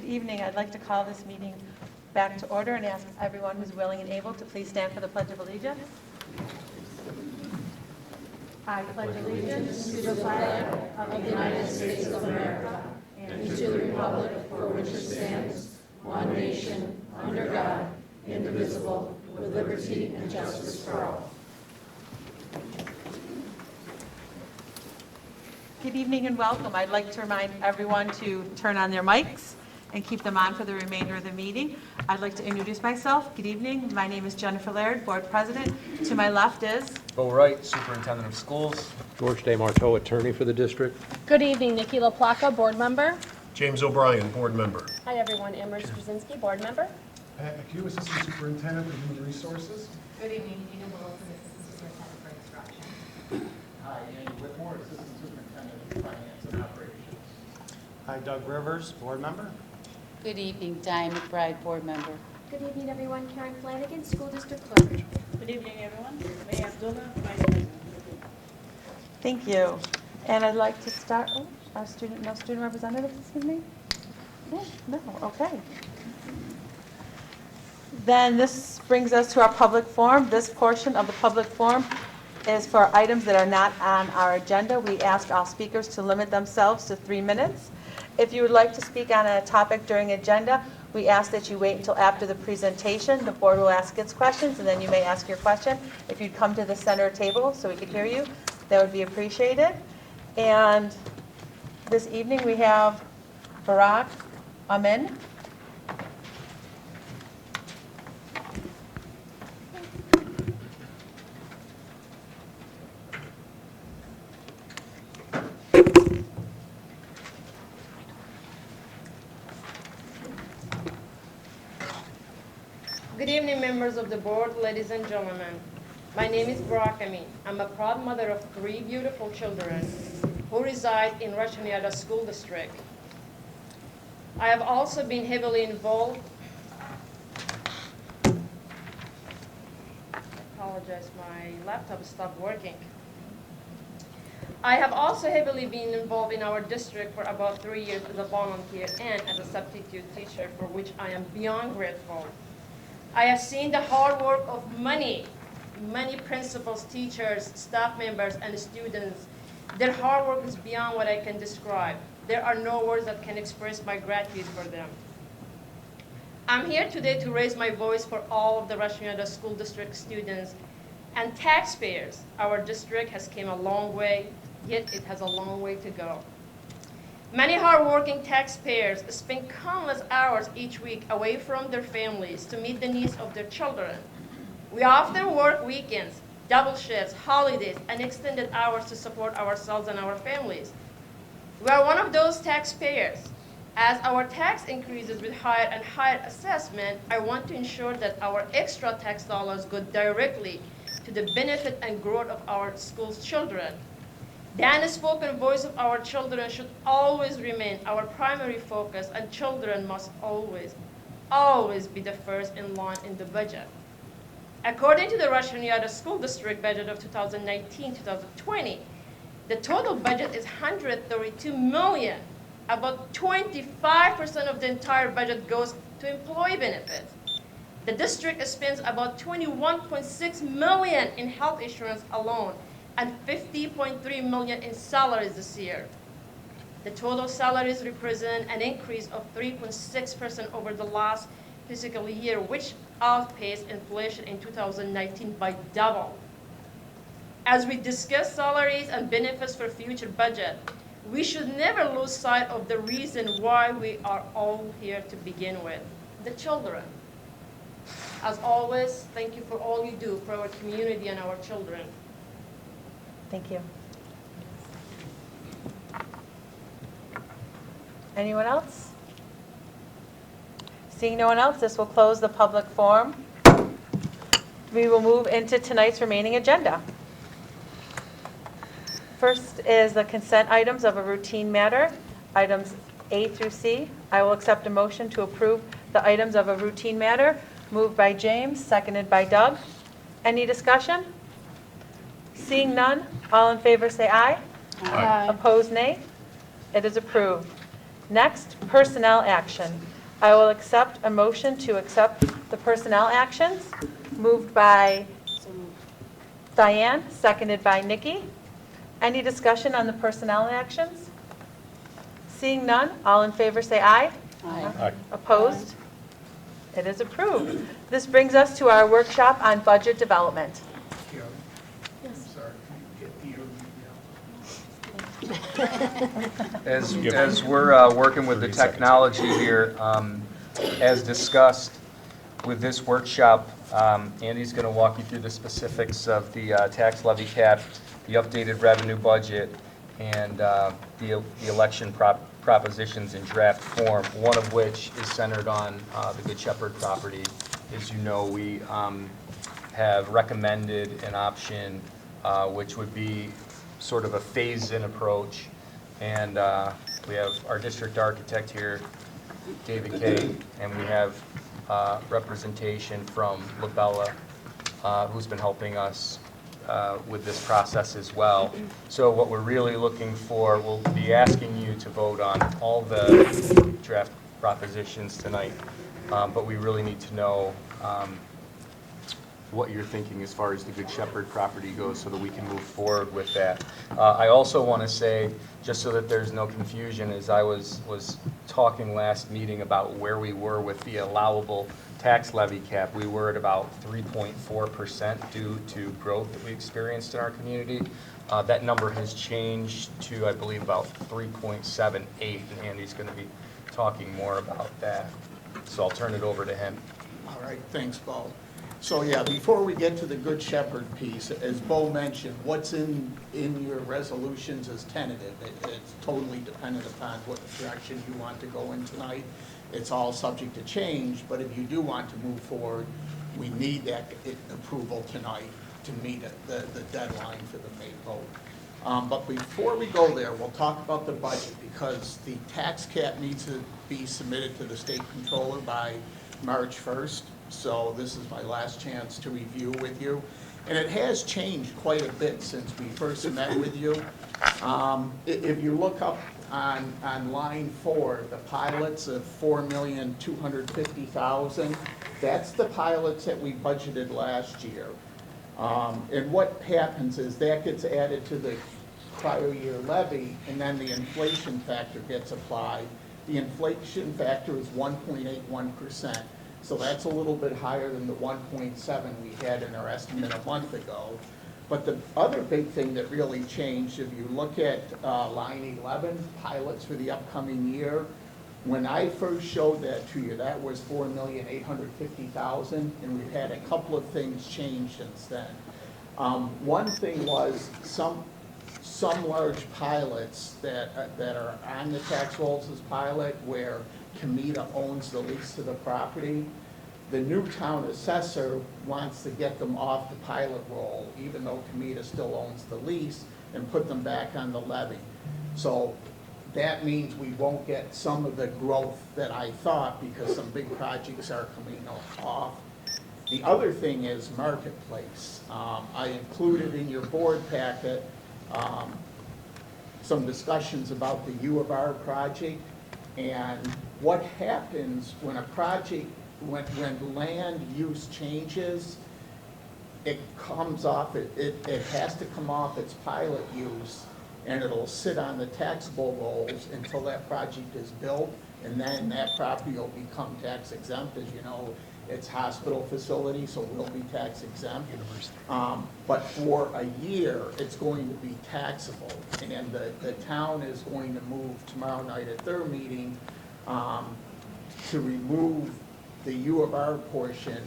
evening. I'd like to call this meeting back to order and ask everyone who's willing and able to please stand for the Pledge of Allegiance. I pledge allegiance to the flag of the United States of America and to the republic for which it stands, one nation, under God, indivisible, with liberty and justice for all. Good evening and welcome. I'd like to remind everyone to turn on their mics and keep them on for the remainder of the meeting. I'd like to introduce myself. Good evening. My name is Jennifer Laird, Board President. To my left is Bo Wright, Superintendent of Schools. George DeMarteau, attorney for the district. Good evening, Nikki LaPlaca, board member. James O'Brien, board member. Hi everyone, Amber Straczynski, board member. Pat McHugh, Assistant Superintendent for Human Resources. Good evening, Dina Wilson, Assistant Superintendent for Instruction. Hi, Andy Whitmore, Assistant Superintendent of Finance and Operations. Hi, Doug Rivers, board member. Good evening, Diane McBride, board member. Good evening, everyone. Karen Flanagan, school district clerk. Good evening, everyone. May Abdullah, Vice President. Thank you. And I'd like to start, no student representatives this evening? No, okay. Then this brings us to our public forum. This portion of the public forum is for items that are not on our agenda. We ask all speakers to limit themselves to 3 minutes. If you would like to speak on a topic during agenda, we ask that you wait until after the presentation. The board will ask its questions, and then you may ask your question. If you'd come to the center table so we could hear you, that would be appreciated. And this evening we have Barak Amin. Good evening, members of the board, ladies and gentlemen. My name is Barak Amin. I'm a proud mother of 3 beautiful children who reside in Rush-Henrietta School District. I have also been heavily involved. I apologize, my laptop stopped working. I have also heavily been involved in our district for about 3 years as a volunteer and as a substitute teacher, for which I am beyond grateful. I have seen the hard work of many principals, teachers, staff members, and students. Their hard work is beyond what I can describe. There are no words that can express my gratitude for them. I'm here today to raise my voice for all of the Rush-Henrietta School District students and taxpayers. Our district has come a long way, yet it has a long way to go. Many hardworking taxpayers spend countless hours each week away from their families to meet the needs of their children. We often work weekends, double shifts, holidays, and extended hours to support ourselves and our families. We are one of those taxpayers. As our tax increases with higher and higher assessment, I want to ensure that our extra tax dollars go directly to the benefit and growth of our school's children. The unspoken voice of our children should always remain our primary focus, and children must always be the first in line in the budget. According to the Rush-Henrietta School District budget of 2019-2020, the total budget is $132 million. About 25% of the entire budget goes to employee benefits. The district spends about $21.6 million in health insurance alone, and $50.3 million in salaries this year. The total salaries represent an increase of 3.6% over the last fiscal year, which outpaced inflation in 2019 by double. As we discuss salaries and benefits for future budget, we should never lose sight of the reason why we are all here to begin with, the children. As always, thank you for all you do for our community and our children. Thank you. Anyone else? Seeing no one else, this will close the public forum. We will move into tonight's remaining agenda. First is the consent items of a routine matter, items A through C. I will accept a motion to approve the items of a routine matter, moved by James, seconded by Doug. Any discussion? Seeing none, all in favor say aye. Aye. Opposed, nay. It is approved. Next, personnel action. I will accept a motion to accept the personnel actions, moved by Diane, seconded by Nikki. Any discussion on the personnel actions? Seeing none, all in favor say aye. Aye. Opposed? It is approved. This brings us to our workshop on budget development. Karen? I'm sorry, can you get As we're working with the 30 seconds. technology here, as discussed with this workshop, Andy's going to walk you through the specifics of the tax levy cap, the updated revenue budget, and the election propositions in draft form, one of which is centered on the Good Shepherd property. As you know, we have recommended an option which would be sort of a phased-in approach. And we have our district architect here, David Kay, and we have representation from Labella, who's been helping us with this process as well. So what we're really looking for, we'll be asking you to vote on all the draft propositions tonight, but we really need to know what you're thinking as far as the Good Shepherd property goes so that we can move forward with that. I also want to say, just so that there's no confusion, as I was talking last meeting about where we were with the allowable tax levy cap, we were at about 3.4% due to growth that we experienced in our community. That number has changed to, I believe, about 3.78, and Andy's going to be talking more about that. So I'll turn it over to him. All right, thanks, Bo. So yeah, before we get to the Good Shepherd piece, as Bo mentioned, what's in your resolutions is tentative. It's totally dependent upon what direction you want to go in tonight. It's all subject to change, but if you do want to move forward, we need that approval tonight to meet the deadline for the May vote. But before we go there, we'll talk about the budget, because the tax cap needs to be submitted to the state controller by March 1st. So this is my last chance to review with you. And it has changed quite a bit since we first met with you. If you look up on line 4, the pilots of $4,250,000, that's the pilots that we budgeted last year. And what happens is that gets added to the prior year levy, and then the inflation factor gets applied. The inflation factor is 1.81%. So that's a little bit higher than the 1.7 we had in our estimate a month ago. But the other big thing that really changed, if you look at line 11, pilots for the upcoming year, when I first showed that to you, that was $4,850,000, and we've had a couple of things change since then. One thing was some large pilots that are on the tax rolls as pilot, where Comida owns the lease to the property. The new town assessor wants to get them off the pilot roll, even though Comida still owns the lease, and put them back on the levy. So that means we won't get some of the growth that I thought, because some big projects are coming off. The other thing is marketplace. I included in your board packet some discussions about the U of R project. And what happens when a project, when land use changes, it comes off, it has to come off its pilot use, and it'll sit on the taxable rolls until that project is built, and then that property will become tax exempt. As you know, it's hospital facility, so it will be tax exempt. But for a year, it's going to be taxable. And the town is going to move tomorrow night at their meeting to remove the U of R portion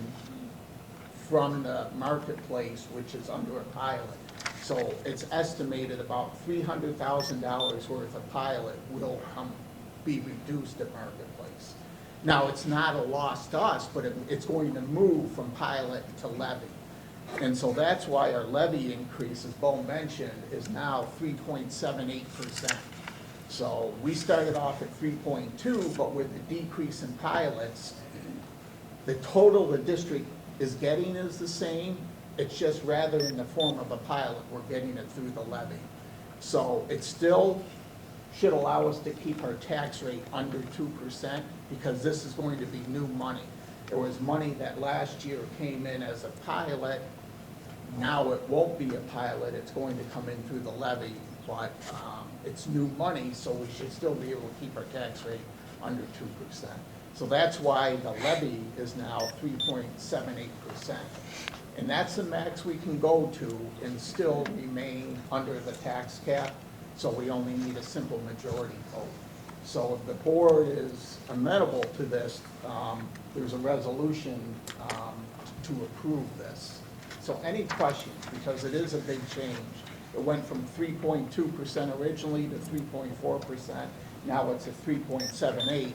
from the marketplace, which is under a pilot. So it's estimated about $300,000 worth of pilot will be reduced at marketplace. Now, it's not a loss to us, but it's going to move from pilot to levy. And so that's why our levy increase, as Bo mentioned, is now 3.78%. So we started off at 3.2, but with the decrease in pilots, the total the district is getting is the same. It's just rather in the form of a pilot, we're getting it through the levy. So it's still should allow us to keep our tax rate under 2% because this is going to be new money. There was money that last year came in as a pilot. Now it won't be a pilot, it's going to come in through the levy, but it's new money, so we should still be able to keep our tax rate under 2%. So that's why the levy is now 3.78%. And that's the max we can go to and still remain under the tax cap, so we only need a simple majority vote. So if the board is amenable to this, there's a resolution to approve this. So any questions, because it is a big change. It went from 3.2% originally to 3.4%. Now it's at 3.78,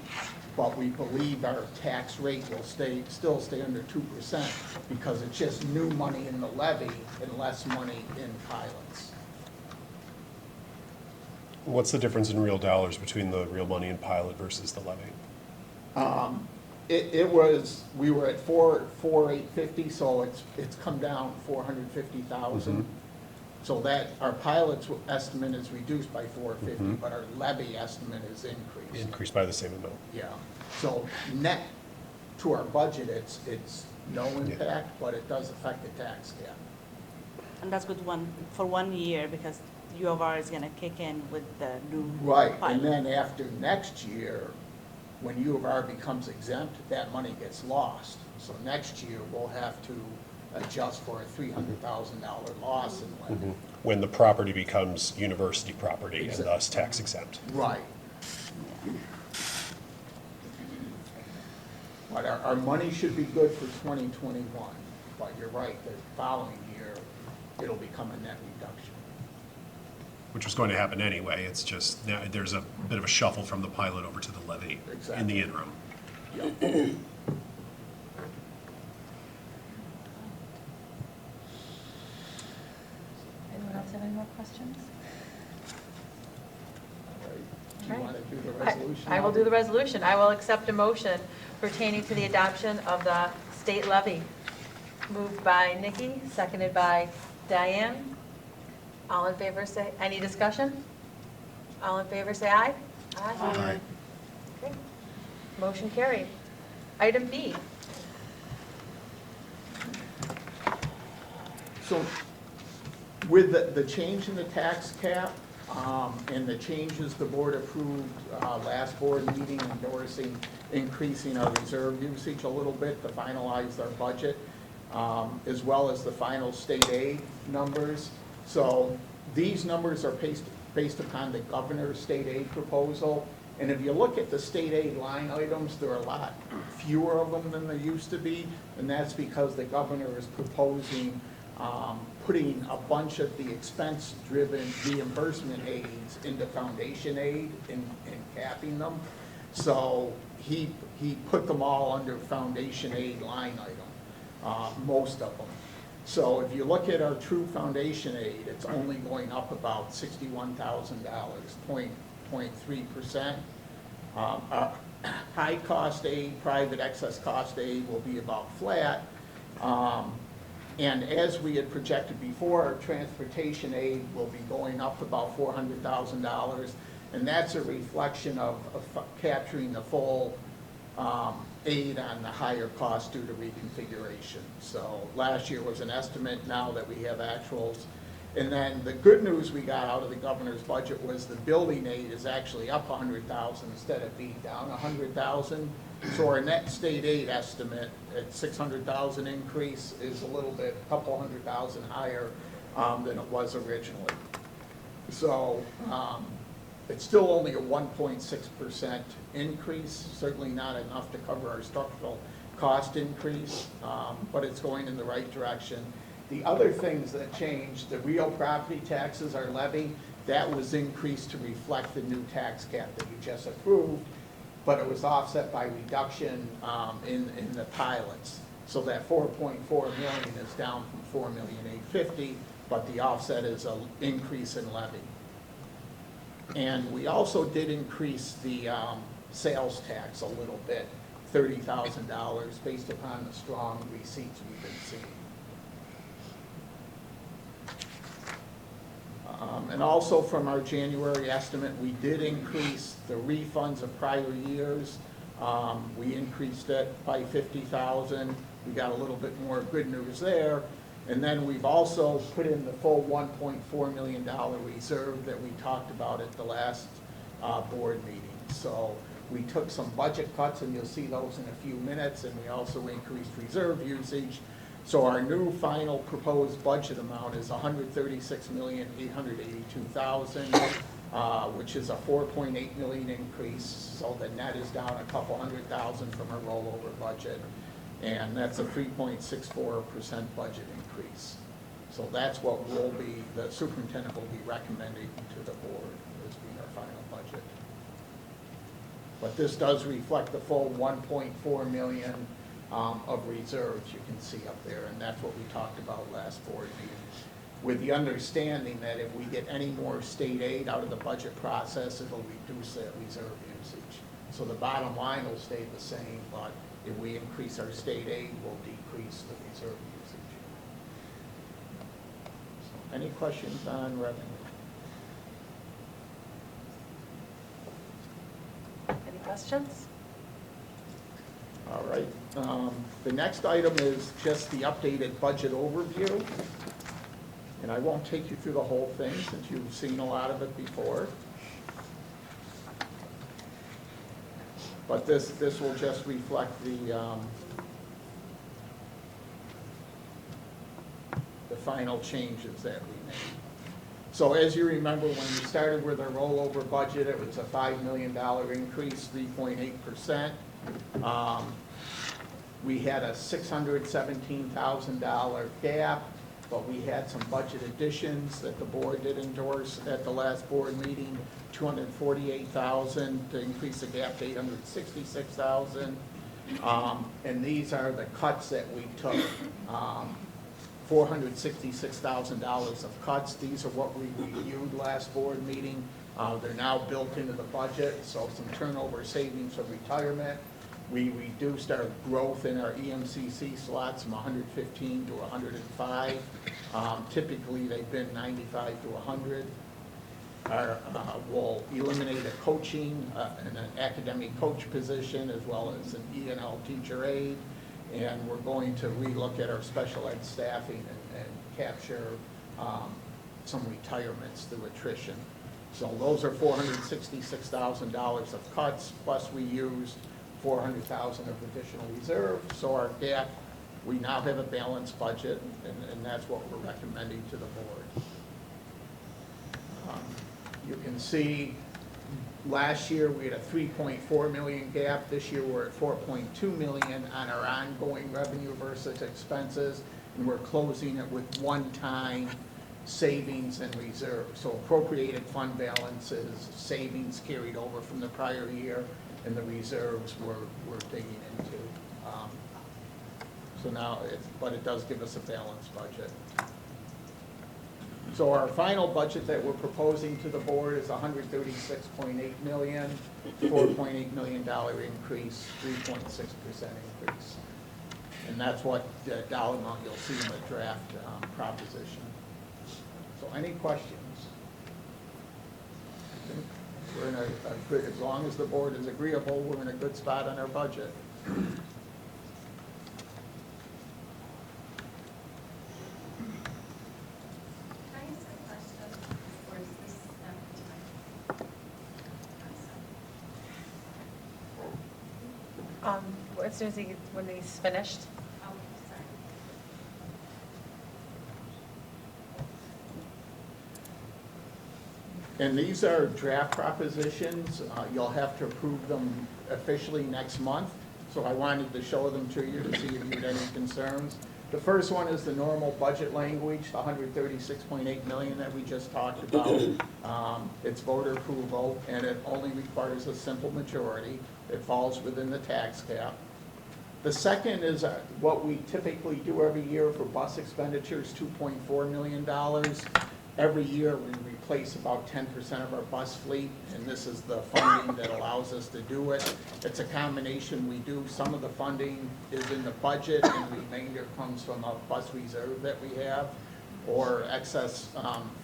but we believe our tax rate will still stay under 2% because it's just new money in the levy and less money in pilots. What's the difference in real dollars between the real money in pilot versus the levy? We were at 4,850, so it's come down 450,000. So that our pilot's estimate is reduced by 450, but our levy estimate is increased. Increased by the same amount. Yeah. So net to our budget, it's no impact, but it does affect the tax cap. And that's good for 1 year because U of R is going to kick in with the new Right, pilot. and then after next year, when U of R becomes exempt, that money gets lost. So next year, we'll have to adjust for a $300,000 loss in levy. When the property becomes university property and Exactly. thus tax exempt. Right. But our money should be good for 2021. But you're right, the following year, it'll become a net reduction. Which was going to happen anyway. It's just, now there's a bit of a shuffle from the pilot over to the levy in the interim. Yep. Anyone else have any more questions? Do you want to do the resolution? I will do the resolution. I will accept a motion pertaining to the adoption of the state levy. Moved by Nikki, seconded by Diane. All in favor say, any discussion? All in favor say aye. Aye. Okay. Motion carried. Item B. So with the change in the tax cap and the changes the board approved last board meeting endorsing increasing our reserve usage a little bit to finalize our budget, as well as the final state aid numbers. So these numbers are based upon the governor's state aid proposal. And if you look at the state aid line items, there are a lot fewer of them than there used to be. And that's because the governor is proposing putting a bunch of the expense-driven reimbursement aids into foundation aid and capping them. So he put them all under foundation aid line item, most of them. So if you look at our true foundation aid, it's only going up about $61,000, 0.3%. Our high cost aid, private excess cost aid will be about flat. And as we had projected before, our transportation aid will be going up about $400,000. And that's a reflection of capturing the full aid on the higher cost due to reconfiguration. So last year was an estimate, now that we have actuals. And then the good news we got out of the governor's budget was the building aid is actually up 100,000 instead of being down 100,000. So our net state aid estimate at 600,000 increase is a little bit, a couple $100,000 higher than it was originally. So it's still only a 1.6% increase, certainly not enough to cover our structural cost increase, but it's going in the right direction. The other things that changed, the real property taxes are levied, that was increased to reflect the new tax cap that you just approved, but it was offset by reduction in the pilots. So that 4.4 million is down from 4,850,000, but the offset is an increase in levy. And we also did increase the sales tax a little bit, $30,000, based upon the strong receipts we've been seeing. And also from our January estimate, we did increase the refunds of prior years. We increased it by 50,000. We got a little bit more good news there. And then we've also put in the full $1.4 million reserve that we talked about at the last board meeting. So we took some budget cuts, and you'll see those in a few minutes, and we also increased reserve usage. So our new final proposed budget amount is $136,882,000, which is a $4.8 million increase. So the net is down a couple $100,000 from our rollover budget, and that's a 3.64% budget increase. So that's what the superintendent will be recommending to the board as being our final budget. But this does reflect the full $1.4 million of reserves you can see up there, and that's what we talked about last board meeting, with the understanding that if we get any more state aid out of the budget process, it'll reduce that reserve usage. So the bottom line will stay the same, but if we increase our state aid, we'll decrease the reserve usage. So any questions on revenue? Any questions? All right. The next item is just the updated budget overview. And I won't take you through the whole thing since you've seen a lot of it before. But this will just reflect the final changes that we made. So as you remember, when we started with our rollover budget, it was a $5 million increase, 3.8%. We had a $617,000 gap, but we had some budget additions that the board did endorse at the last board meeting, $248,000 to increase the gap to $866,000. And these are the cuts that we took. $466,000 of cuts. These are what we reviewed last board meeting. They're now built into the budget, so some turnover savings of retirement. We reduced our growth in our EMCC slots from 115 to 105. Typically, they've been 95 to 100. We'll eliminate a coaching and an academic coach position, as well as an E&L teacher aide. And we're going to relook at our special ed staffing and capture some retirements through attrition. So those are $466,000 of cuts, plus we used $400,000 of additional reserve. So our gap, we now have a balanced budget, and that's what we're recommending to the board. You can see last year we had a $3.4 million gap. This year we're at $4.2 million on our ongoing revenue versus expenses, and we're closing it with one-time savings and reserves. So appropriated fund balances, savings carried over from the prior year, and the reserves we're digging into. So now, but it does give us a balanced budget. So our final budget that we're proposing to the board is $136.8 million, $4.8 million increase, 3.6% increase. And that's what the dollar amount you'll see in the draft proposition. So any questions? We're in a good, as long as the board is agreeable, we're in a good spot on our budget. As soon as when he's finished. Oh, sorry. And these are draft propositions. You'll have to approve them officially next month. So I wanted to show them to you to see if you had any concerns. The first one is the normal budget language, the $136.8 million that we just talked about. It's voter approval, and it only requires a simple majority. It falls within the tax cap. The second is what we typically do every year for bus expenditures, $2.4 million. Every year we replace about 10% of our bus fleet, and this is the funding that allows us to do it. It's a combination. We do, some of the funding is in the budget, and the remainder comes from a bus reserve that we have. or excess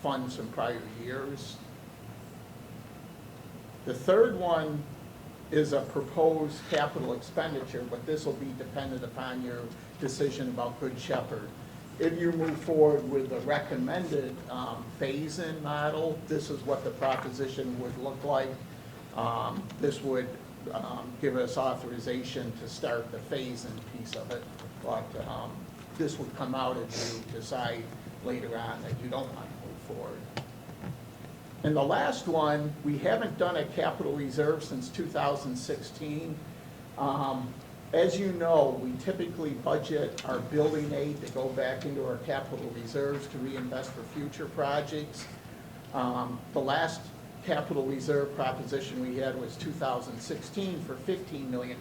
funds from prior years. The third one is a proposed capital expenditure, but this will be dependent upon your decision about Good Shepherd. If you move forward with the recommended phase-in model, this is what the proposition would look like. This would give us authorization to start the phase-in piece of it, but this would come out if you decide later on that you don't want to move forward. And the last one, we haven't done a capital reserve since 2016. As you know, we typically budget our building aid to go back into our capital reserves to reinvest for future projects. The last capital reserve proposition we had was 2016 for $15 million.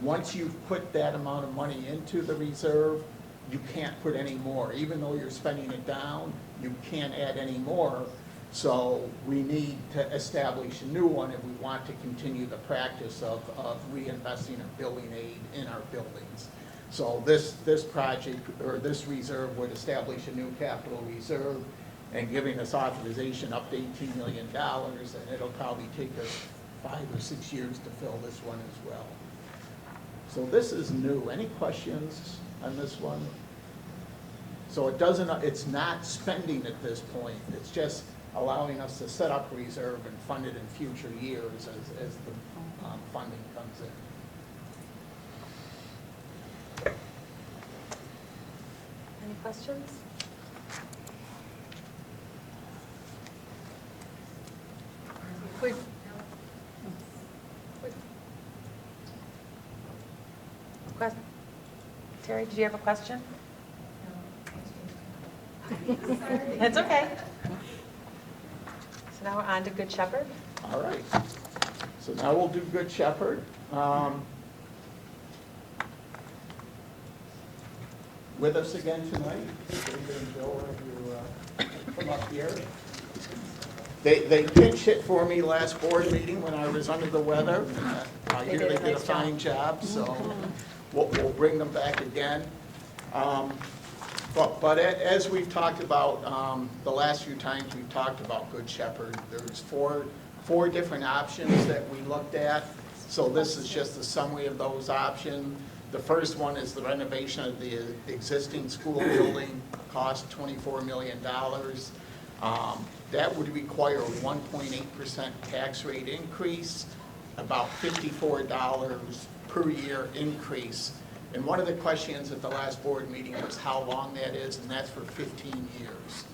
Once you've put that amount of money into the reserve, you can't put any more. Even though you're spending it down, you can't add any more. So we need to establish a new one if we want to continue the practice of reinvesting in building aid in our buildings. So this project, or this reserve, would establish a new capital reserve and giving us authorization up to $18 million, and it'll probably take us 5 or 6 years to fill this one as well. So this is new. Any questions on this one? So it's not spending at this point. It's just allowing us to set up a reserve and fund it in future years as the funding comes in. Any questions? Terry, did you have a question? It's okay. So now we're on to Good Shepherd. All right. So now we'll do Good Shepherd. With us again tonight, David and Bill, if you come up here. They pitched it for me last board meeting when I was under the weather. I hear they did a fine job, so we'll bring them back again. But as we've talked about, the last few times we've talked about Good Shepherd, there's four different options that we looked at. So this is just a summary of those options. The first one is the renovation of the existing school building, cost $24 million. That would require a 1.8% tax rate increase, about $54 per year increase. And one of the questions at the last board meeting was how long that is, and that's for 15 years.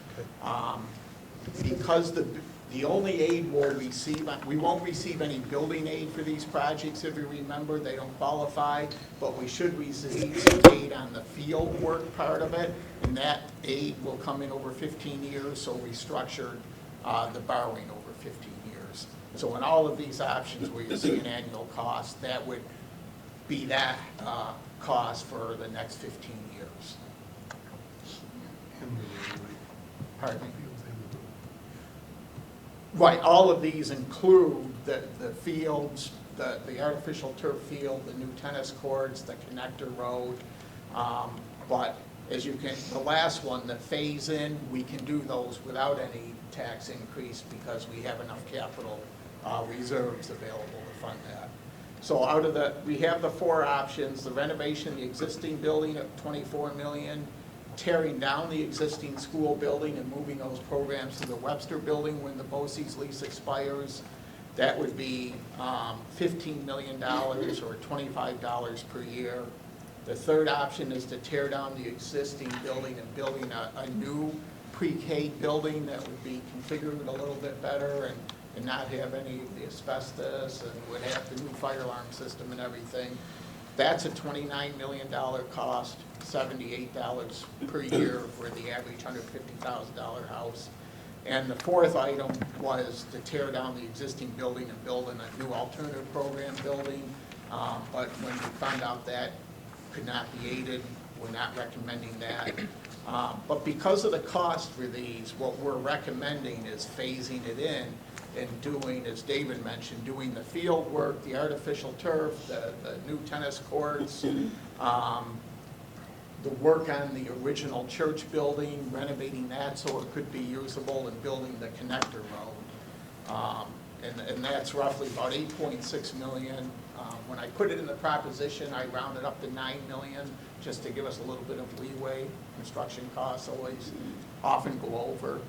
Because the only aid we'll receive, we won't receive any building aid for these projects, if you remember, they don't qualify, but we should receive some aid on the field work part of it, and that aid will come in over 15 years, so we structured the borrowing over 15 years. So in all of these options where you see an annual cost, that would be that cost for the next 15 years. Pardon me? Right, all of these include the fields, the artificial turf field, the new tennis courts, the connector road. But as you can, the last one, the phase-in, we can do those without any tax increase because we have enough capital reserves available to fund that. So out of we have the four options: the renovation of the existing building at $24 million, tearing down the existing school building and moving those programs to the Webster building when the BOCES lease expires. That would be $15 million or $25 per year. The third option is to tear down the existing building and building a new pre-K building that would be configured a little bit better and not have any of the asbestos and would have the new fire alarm system and everything. That's a $29 million cost, $78 per year for the average $150,000 house. And the fourth item was to tear down the existing building and build in a new alternative program building. But when we found out that could not be aided, we're not recommending that. But because of the cost for these, what we're recommending is phasing it in and doing, as David mentioned, doing the field work, the artificial turf, the new tennis courts, the work on the original church building, renovating that so it could be usable, and building the connector road. And that's roughly about 8.6 million. When I put it in the proposition, I rounded up to 9 million, just to give us a little bit of leeway. Construction costs always often go over.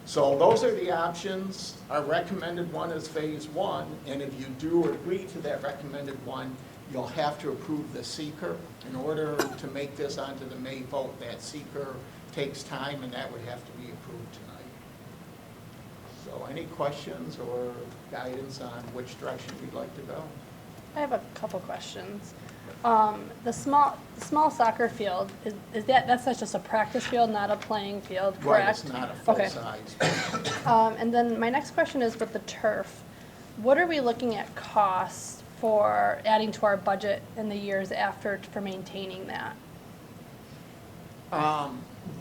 So those are the options. Our recommended one is phase one, and if you do agree to that recommended one, you'll have to approve the seeker. In order to make this onto the May vote, that seeker takes time, and that would have to be approved tonight. So any questions or guidance on which direction we'd like to go? I have a couple questions. The small soccer field, that's just a practice field, not a playing field, correct? Right, it's not a full Okay. size. And then my next question is with the turf. What are we looking at costs for adding to our budget in the years after for maintaining that?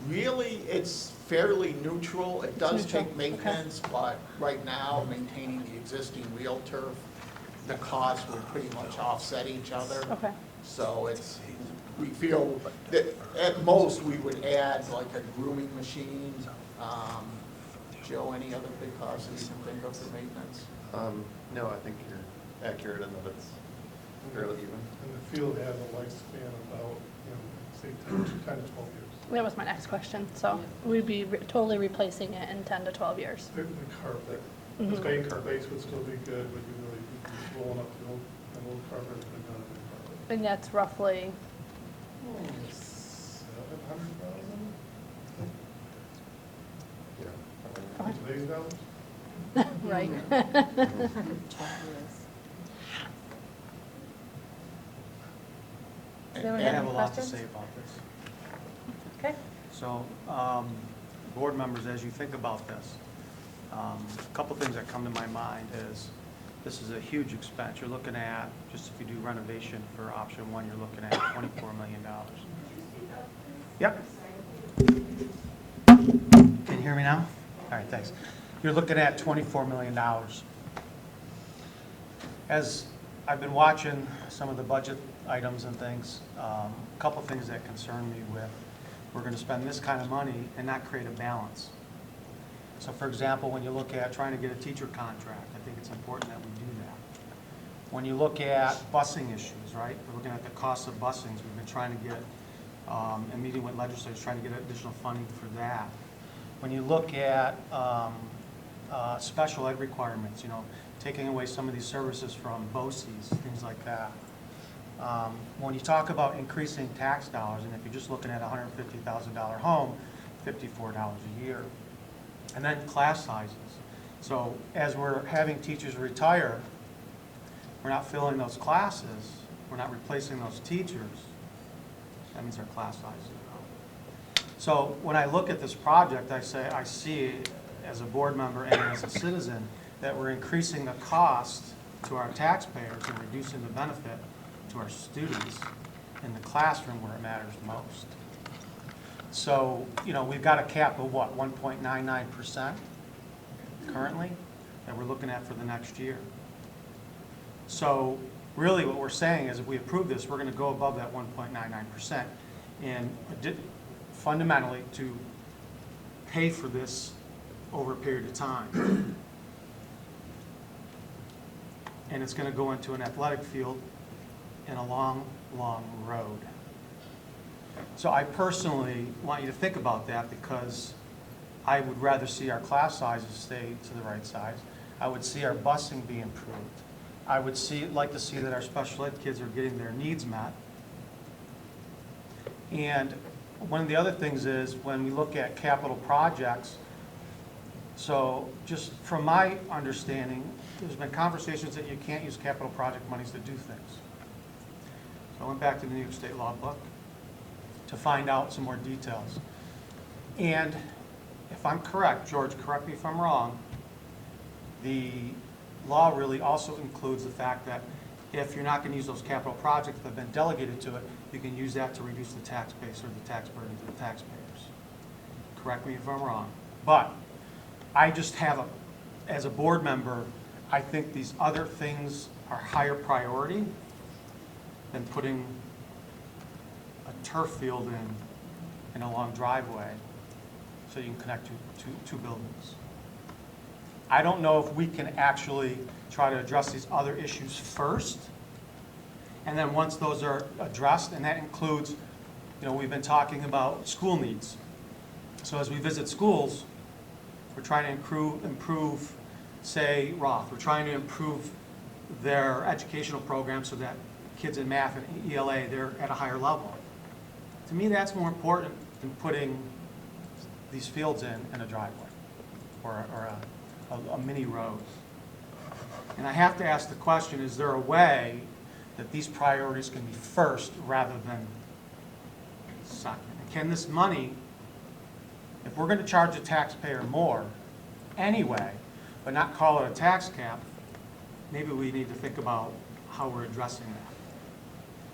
Really, it's fairly neutral. It does neutral, take maintenance, but right now, maintaining the existing real turf, the costs would pretty much offset each other. Okay. So we feel that at most, we would add like a grooming machine. Joe, any other big costs that you can think of for maintenance? No, I think you're accurate in that it's fairly even. And the field has a lifespan about, say, 10 to 12 years. That was my next question. So we'd be totally replacing it in 10 to 12 years. The carpet, the base would still be good, but you really be rolling up the old carpet and putting down a new carpet. And that's roughly, 700,000? Yeah. In today's dollars? right? Does anyone I have have any a lot to questions? say about this. Okay. So, board members, as you think about this, a couple things that come to my mind is, this is a huge expense. You're looking at, just if you do renovation for option one, you're looking at $24 million. Yep. Can you hear me now? All right, thanks. You're looking at $24 million. As I've been watching some of the budget items and things, a couple things that concern me with, we're going to spend this kind of money and not create a balance. So for example, when you look at trying to get a teacher contract, I think it's important that we do that. When you look at busing issues, right, we're looking at the cost of busings. We've been trying to get, and meeting with legislators, trying to get additional funding for that. When you look at special ed requirements, taking away some of these services from BOCES, things like that. When you talk about increasing tax dollars, and if you're just looking at a $150,000 home, $54 a year. And then class sizes. So as we're having teachers retire, we're not filling those classes, we're not replacing those teachers. That means our class sizes are up. So when I look at this project, I see as a board member and as a citizen that we're increasing the cost to our taxpayers and reducing the benefit to our students in the classroom where it matters most. So, we've got a cap of what, 1.99% currently that we're looking at for the next year. So really what we're saying is if we approve this, we're going to go above that 1.99% and fundamentally to pay for this over a period of time. And it's going to go into an athletic field in a long, long road. So I personally want you to think about that because I would rather see our class sizes stay to the right size. I would see our busing be improved. I would like to see that our special ed kids are getting their needs met. And one of the other things is when we look at capital projects, so just from my understanding, there's been conversations that you can't use capital project monies to do things. So I went back to the New York State law book to find out some more details. And if I'm correct, George, correct me if I'm wrong, the law really also includes the fact that if you're not going to use those capital projects that have been delegated to it, you can use that to reduce the tax base or the tax burden to the taxpayers. Correct me if I'm wrong. But I just have as a board member, I think these other things are higher priority than putting a turf field in a long driveway so you can connect two buildings. I don't know if we can actually try to address these other issues first, and then once those are addressed, and that includes, we've been talking about school needs. So as we visit schools, we're trying to improve, say, Roth. We're trying to improve their educational program so that kids in math and ELA, they're at a higher level. To me, that's more important than putting these fields in a driveway or a mini road. And I have to ask the question, is there a way that these priorities can be first rather than second? And can this money, if we're going to charge the taxpayer more anyway, but not call it a tax cap, maybe we need to think about how we're addressing that.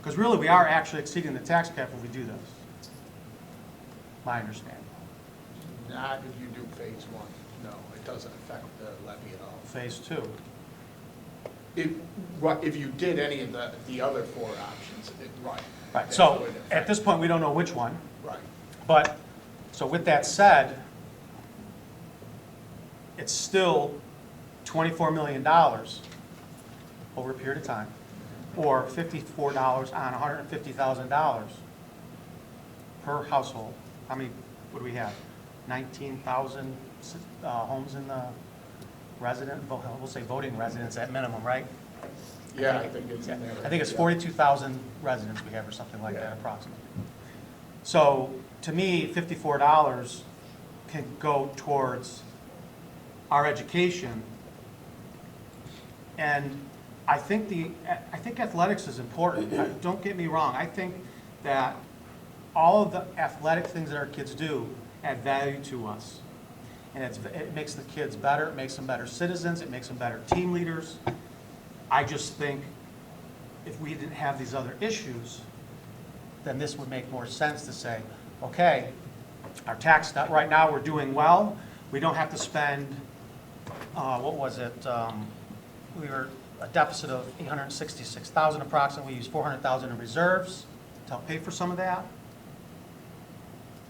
Because really, we are actually exceeding the tax cap if we do this, my understanding. Not if you do phase one. No, it doesn't affect the levy at all. Phase two. If you did any of the other four options, right. Right, That so would affect- at this point, we don't know which one. Right. But, so with that said, it's still $24 million over a period of time, or $54 on $150,000 per household. How many, what do we have? 19,000 homes in the we'll say voting residents at minimum, right? Yeah, I think it's in there. I think it's Yeah. 42,000 residents we have or something like that approximately. So to me, $54 can go towards our education. And I think athletics is important. Don't get me wrong. I think that all of the athletic things that our kids do add value to us. And it makes the kids better, it makes them better citizens, it makes them better team leaders. I just think if we didn't have these other issues, then this would make more sense to say, okay, our tax, right now we're doing well, we don't have to spend, what was it, we were a deficit of $866,000 approximately, we used $400,000 in reserves to help pay for some of that.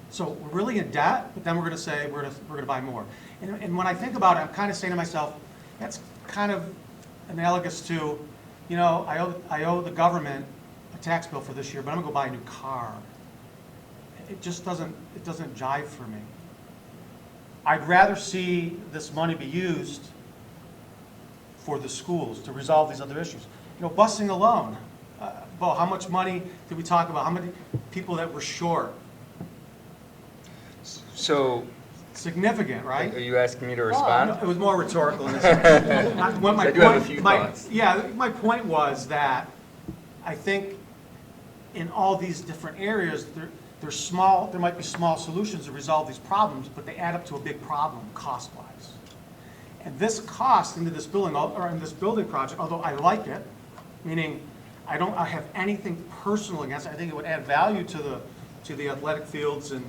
So we're really in debt, but then we're going to say we're going to buy more. And when I think about it, I'm kind of saying to myself, that's kind of analogous to, I owe the government a tax bill for this year, but I'm going to go buy a new car. It just doesn't jive for me. I'd rather see this money be used for the schools to resolve these other issues. Busing alone. Bo, how much money did we talk about? How many people that were short? So, Significant, right? are you asking me to respond? It was more rhetorical. In this I do have a few thoughts. Yeah, my point was that I think in all these different areas, there might be small solutions to resolve these problems, but they add up to a big problem cost-wise. And this cost into this building, or in this building project, although I like it, meaning I have anything personal against it, I think it would add value to the athletic fields and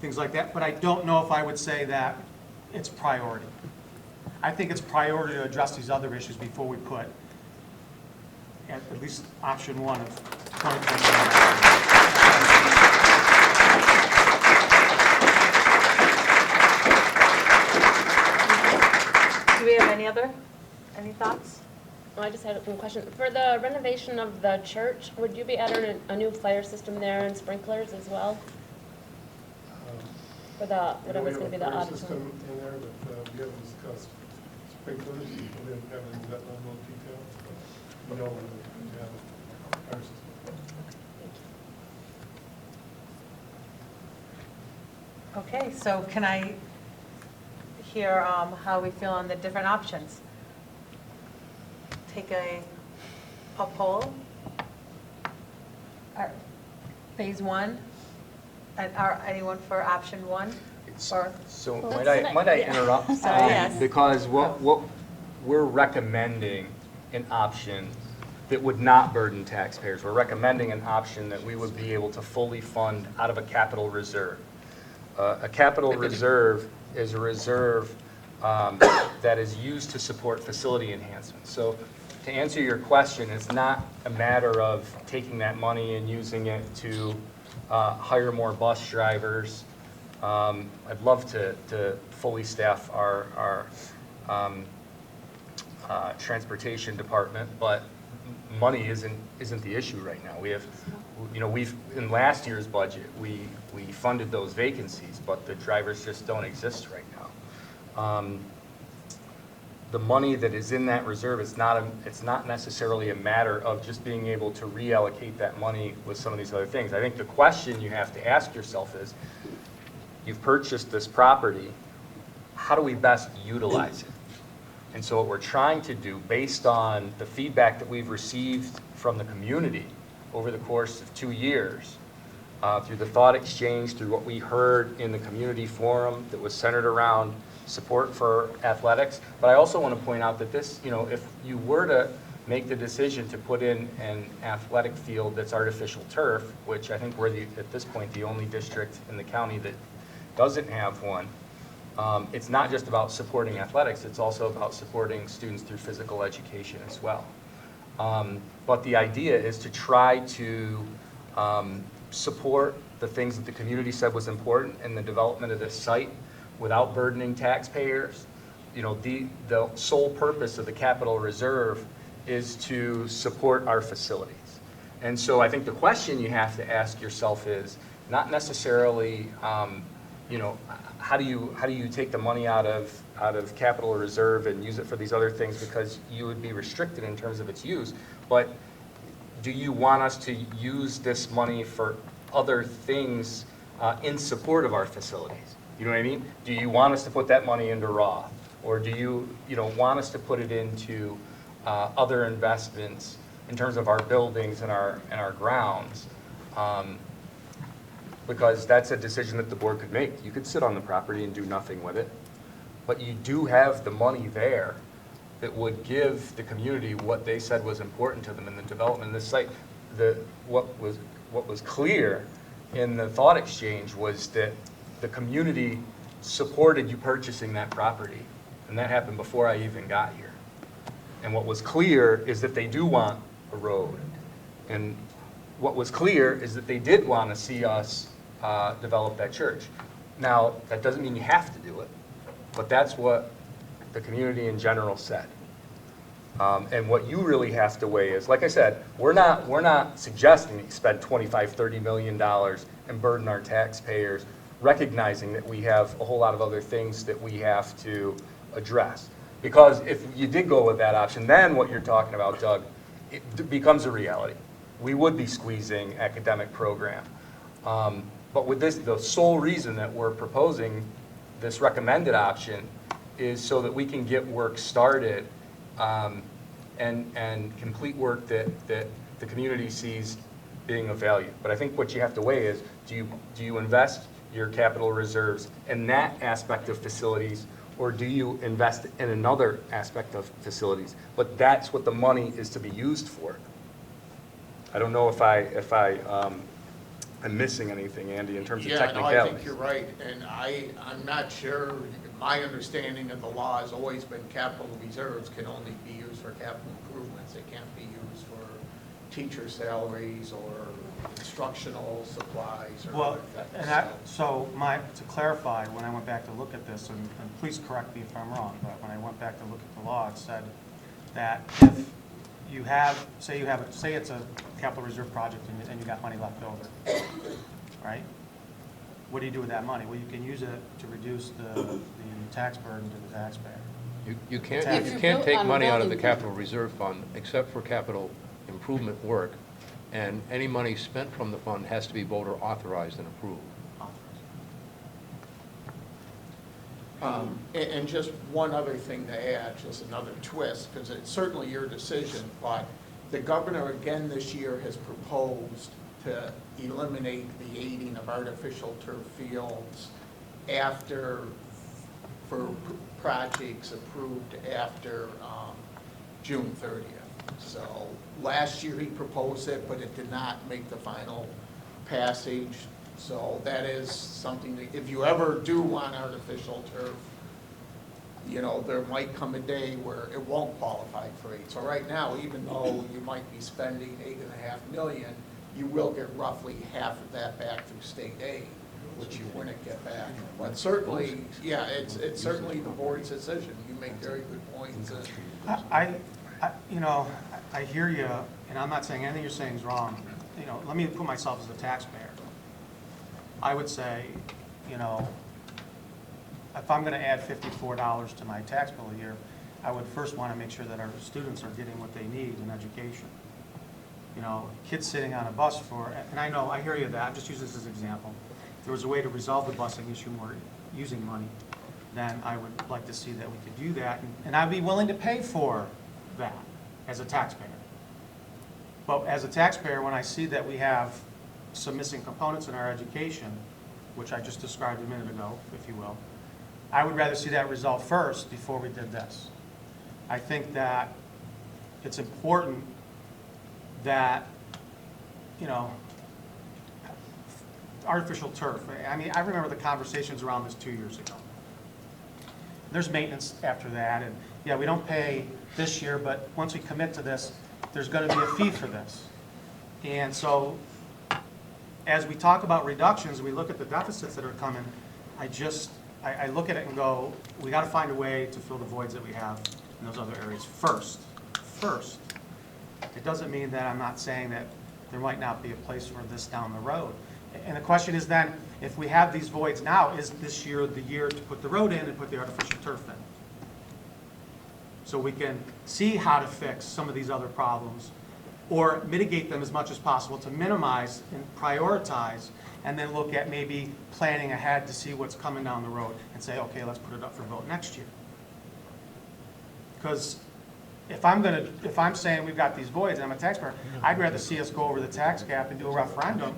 things like that, but I don't know if I would say that it's priority. I think it's priority to address these other issues before we put at least option one of 2020. Do we have any thoughts? Well, I just had one question. For the renovation of the church, would you be adding a new fire system there and sprinklers as well? For the, whatever's going to be the We have a fire auditorium? system in there, but we haven't discussed sprinklers, we haven't in that level of detail, but we know we have a fire system. Okay, so can I hear how we feel on the different options? Take a poll. Phase one, anyone for option one? Or So might I interrupt? Sorry, yes. Because what we're recommending an option that would not burden taxpayers. We're recommending an option that we would be able to fully fund out of a capital reserve. A capital reserve is a reserve that is used to support facility enhancements. So to answer your question, it's not a matter of taking that money and using it to hire more bus drivers. I'd love to fully staff our transportation department, but money isn't the issue right now. We have, in last year's budget, we funded those vacancies, but the drivers just don't exist right now. The money that is in that reserve it's not necessarily a matter of just being able to reallocate that money with some of these other things. I think the question you have to ask yourself is, you've purchased this property, how do we best utilize it? And so what we're trying to do, based on the feedback that we've received from the community over the course of 2 years, through the thought exchange, through what we heard in the community forum that was centered around support for athletics. But I also want to point out that this, if you were to make the decision to put in an athletic field that's artificial turf, which I think we're at this point the only district in the county that doesn't have one, it's not just about supporting athletics, it's also about supporting students through physical education as well. But the idea is to try to support the things that the community said was important in the development of this site without burdening taxpayers. The sole purpose of the capital reserve is to support our facilities. And so I think the question you have to ask yourself is not necessarily, how do you take the money out of capital reserve and use it for these other things because you would be restricted in terms of its use, but do you want us to use this money for other things in support of our facilities? You know what I mean? Do you want us to put that money into Roth? Or do you want us to put it into other investments in terms of our buildings and our grounds? Because that's a decision that the board could make. You could sit on the property and do nothing with it, but you do have the money there that would give the community what they said was important to them in the development of this site. What was clear in the thought exchange was that the community supported you purchasing that property, and that happened before I even got here. And what was clear is that they do want a road, and what was clear is that they did want to see us develop that church. Now, that doesn't mean you have to do it, but that's what the community in general said. And what you really have to weigh is, like I said, we're not suggesting that you spend $25, $30 million and burden our taxpayers, recognizing that we have a whole lot of other things that we have to address. Because if you did go with that option, then what you're talking about, Doug, it becomes a reality. We would be squeezing academic program. But with this, the sole reason that we're proposing this recommended option is so that we can get work started and complete work that the community sees being of value. But I think what you have to weigh is, do you invest your capital reserves in that aspect of facilities, or do you invest in another aspect of facilities? But that's what the money is to be used for. I don't know if I'm missing anything, Andy, in terms of technicalities. Yeah, no, I think you're right, and I'm not sure. My understanding of the law has always been capital reserves can only be used for capital improvements. They can't be used for teacher salaries or instructional supplies or other things. To clarify, when I went back to look at this, and please correct me if I'm wrong, but when I went back to look at the law, it said that if you have, say it's a capital reserve project and you got money left over, right? What do you do with that money? Well, you can use it to reduce the tax burden to the taxpayer. You can't take money out of the capital reserve fund except for capital improvement work, and any money spent from the fund has to be voter authorized and approved. And just one other thing to add, just another twist, because it's certainly your decision, but the governor again this year has proposed to eliminate the aiding of artificial turf fields for projects approved after June 30th. So last year he proposed it, but it did not make the final passage. So that is something that if you ever do want artificial turf, there might come a day where it won't qualify for aid. So right now, even though you might be spending $8.5 million, you will get roughly half of that back through state aid, which you wouldn't get back. But certainly, yeah, it's certainly the board's decision. You make very good points. You know, I hear you, and I'm not saying anything you're saying is wrong. You know, let me put myself as a taxpayer. I would say, you know, if I'm going to add $54 to my tax bill a year, I would first want to make sure that our students are getting what they need in education. You know, kids sitting on a bus for, and I know, I hear you that, I'm just using this as an example. If there was a way to resolve the busing issue more using money, then I would like to see that we could do that, and I'd be willing to pay for that as a taxpayer. But as a taxpayer, when I see that we have some missing components in our education, which I just described a minute ago, if you will, I would rather see that resolved first before we did this. I think that it's important that, you know, artificial turf. I mean, I remember the conversations around this 2 years ago. There's maintenance after that, and yeah, we don't pay this year, but once we commit to this, there's going to be a fee for this. And so, as we talk about reductions, we look at the deficits that are coming, I look at it and go, we got to find a way to fill the voids that we have in those other areas first. First. It doesn't mean that I'm not saying that there might not be a place for this down the road. And the question is then, if we have these voids now, is this year the year to put the road in and put the artificial turf in? So we can see how to fix some of these other problems or mitigate them as much as possible to minimize and prioritize, and then look at maybe planning ahead to see what's coming down the road and say, okay, let's put it up for vote next year. Because if I'm saying we've got these voids and I'm a taxpayer, I'd rather see us go over the tax cap and do a referendum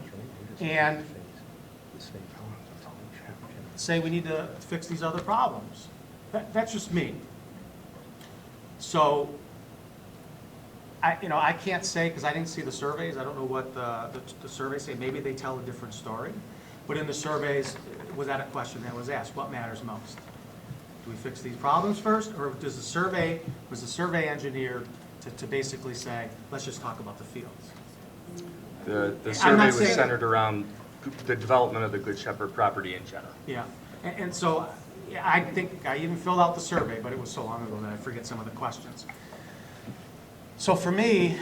and say we need to fix these other problems. That's just me. So, I can't say, because I didn't see the surveys, I don't know what the surveys say. Maybe they tell a different story. But in the surveys, was that a question that was asked? What matters most? Do we fix these problems first, or was the survey engineered to basically say, let's just talk about the fields? The survey was centered around the development of the Good Shepherd property in general. Yeah, and so I think I even filled out the survey, but it was so long ago that I forget some of the questions. So for me,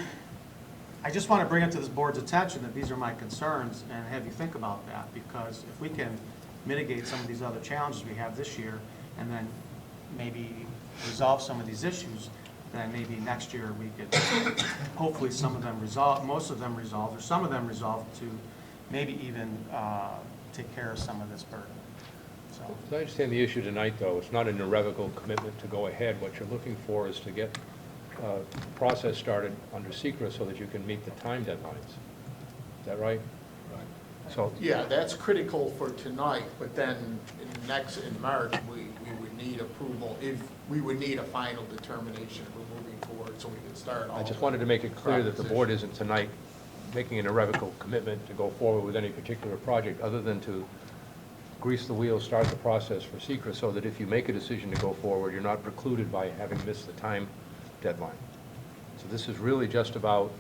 I just want to bring it to this board's attention that these are my concerns and have you think about that, because if we can mitigate some of these other challenges we have this year and then maybe resolve some of these issues, then maybe next year we could hopefully some of them resolve, most of them resolved, or some of them resolved to maybe even take care of some of this burden. So I understand the issue tonight, though. It's not an irrevocable commitment to go ahead. What you're looking for is to get the process started under secret so that you can meet the time deadlines. Is that right? Right. So yeah, that's critical for tonight, but then in March, we would need approval, if we would need a final determination if we're moving forward so we can start all. I just wanted to make it clear that the board isn't tonight making an irrevocable commitment to go forward with any particular project other than to grease the wheel, start the process for secret so that if you make a decision to go forward, you're not precluded by having missed the time deadline. So this is really just about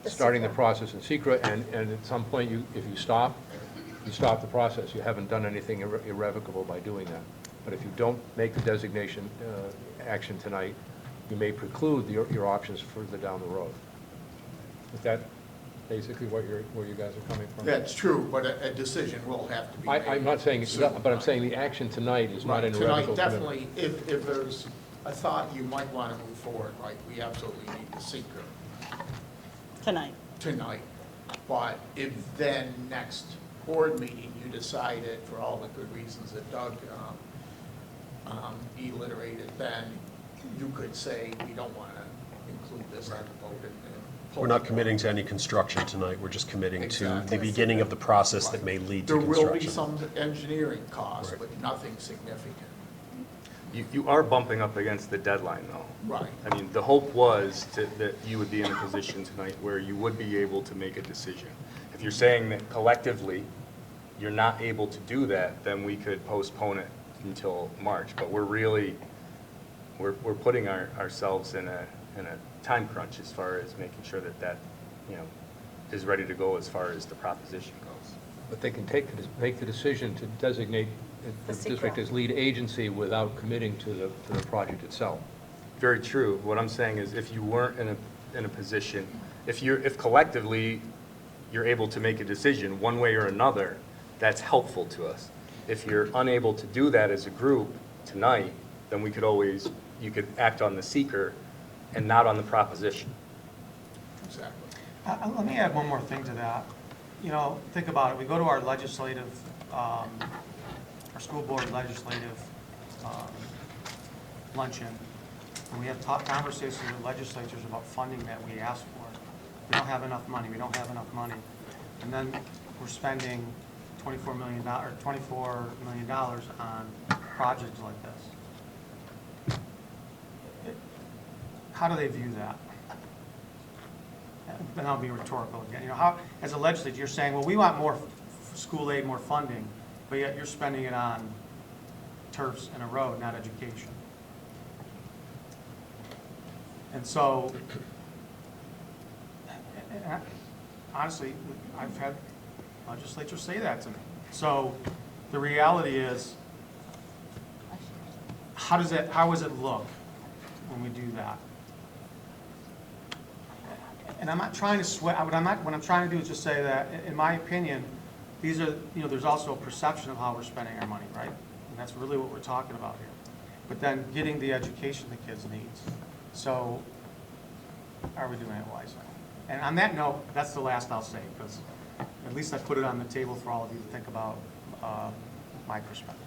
starting the process in secret, and at some point, if you stop the process. You haven't done anything irrevocable by doing that. But if you don't make the designation action tonight, you may preclude your options further down the road. Is that basically where you guys are coming from? That's true, but a decision will have to be made. I'm not saying, but I'm saying the action tonight is not an irrevocable Tonight, commitment. definitely, if there's a thought you might want to move forward, like we absolutely need the secret. Tonight. But if then next board meeting, you decided for all the good reasons that Doug alliterated, then you could say, we don't want to include this on the vote. We're not committing to any construction tonight. We're just committing to the beginning of the process that may lead to There construction. will be some engineering costs, but nothing significant. You are bumping up against the deadline, though. Right. I mean, the hope was that you would be in a position tonight where you would be able to make a decision. If you're saying that collectively you're not able to do that, then we could postpone it until March. But we're putting ourselves in a time crunch as far as making sure that is ready to go as far as the proposition goes. But they can make the decision to designate the district as lead agency without committing to the project itself. Very true. What I'm saying is if you weren't in a position, if collectively you're able to make a decision one way or another, that's helpful to us. If you're unable to do that as a group tonight, then you could act on the seeker and not on the proposition. Exactly. Let me add one more thing to that. You know, think about it. We go to our legislative, our school board legislative luncheon, and we have conversations with legislatures about funding that we ask for. We don't have enough money. We don't have enough money. And then we're spending $24 million on projects like this. How do they view that? And I'll be rhetorical again. You know, how, as a legislature, you're saying, well, we want more school aid, more funding, but yet you're spending it on turfs and a road, not education. And so, honestly, I've had legislatures say that to me. So the reality is, how does it look when we do that? And I'm not trying to sweat. What I'm trying to do is just say that, in my opinion, these are, you know, there's also a perception of how we're spending our money, right? And that's really what we're talking about here. But then getting the education the kids need. So, are we doing it wisely? And on that note, that's the last I'll say, because at least I put it on the table for all of you to think about my perspective.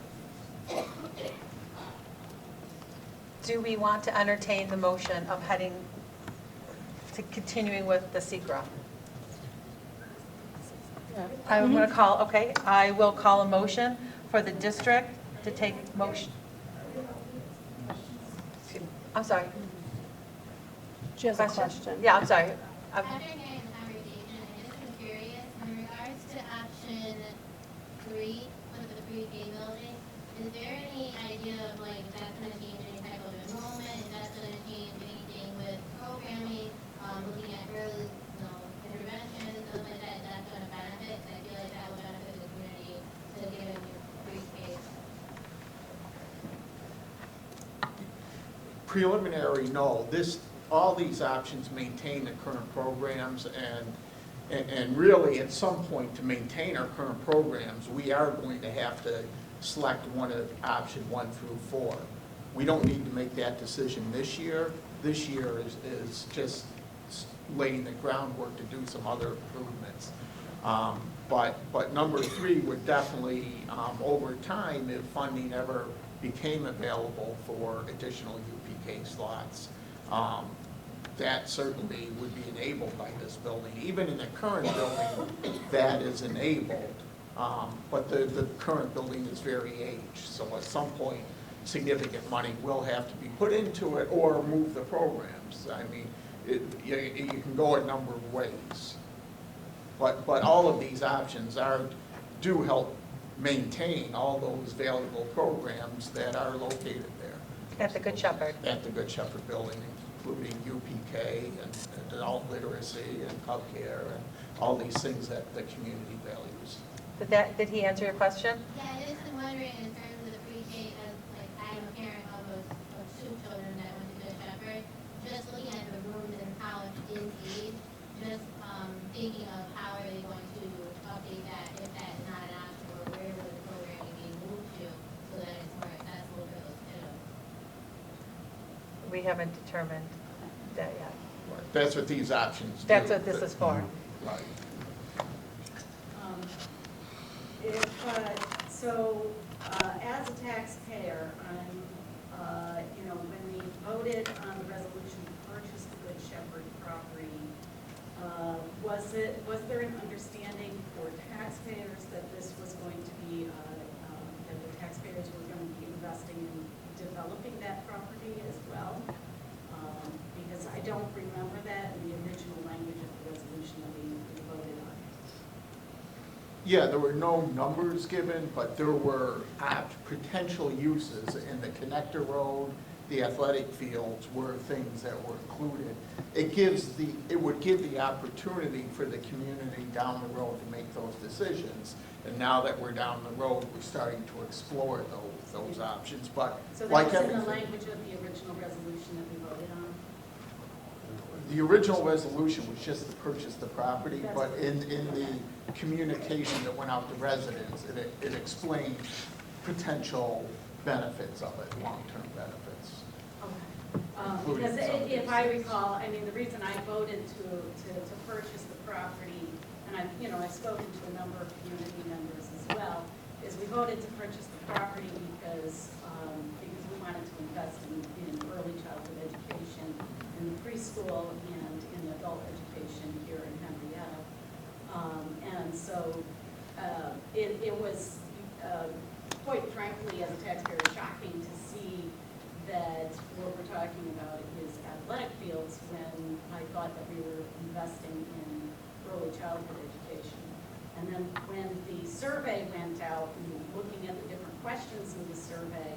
Do we want to entertain the motion of heading to continuing with the SECRA? I'm going to call, okay, I will call a motion for the district to take motion. I'm sorry. She has a question. Yeah, I'm sorry. After hearing the conversation, I just am curious, in regards to option 3 with the pre-K building, is there any idea of like if that's going to change any type of enrollment, if that's going to change anything with programming, looking at early intervention and stuff like that, that's going to benefit? I feel like that will benefit the community to give them pre-K. Preliminary, no. All these options maintain the current programs, and really at some point to maintain our current programs, we are going to have to select one of option 1 through 4. We don't need to make that decision this year. This year is just laying the groundwork to do some other improvements. But number 3 would definitely, over time, if funding ever became available for additional UPK slots, that certainly would be enabled by this building. Even in the current building, that is enabled. But the current building is very aged, so at some point, significant money will have to be put into it or move the programs. I mean, you can go a number of ways. But all of these options do help maintain all those valuable programs that are located there. At the Good Shepherd. At the Good Shepherd building, including UPK and adult literacy and health care and all these things that the community values. Did he answer your question? Yeah, I just am wondering in terms of the pre-K, as like I'm a parent of 2 children that went to Good Shepherd, just looking at the rooms and how it is aged, just thinking of how are they going to update that if that is not an option, or where will the programming be moved to so that it's more accessible for those kiddos? We haven't determined that yet. That's what these options do. That's what this is for. Right. As a taxpayer, when we voted on the resolution to purchase the Good Shepherd property, was there an understanding for taxpayers that this was going to be, that the taxpayers were going to be investing in developing that property as well? Because I don't remember that in the original language of the resolution that we voted on. Yeah, there were no numbers given, but there were potential uses in the connector road the athletic fields were things that were included. It would give the opportunity for the community down the road to make those decisions. And now that we're down the road, we're starting to explore those options. But So like that was in the everything, language of the original resolution that we voted on? the original resolution was just to purchase the property, but in the communication that went out to residents, it explained potential benefits of it, long-term benefits. Because if I recall, I mean, the reason I voted to purchase the property, and I've spoken to a number of community members as well, is we voted to purchase the property because we wanted to invest in early childhood education, in the preschool and in adult education here in Henrietta. And so it was, quite frankly, as a taxpayer, shocking to see that what we're talking about is athletic fields when I thought that we were investing in early childhood education. And then when the survey went out and looking at the different questions in the survey,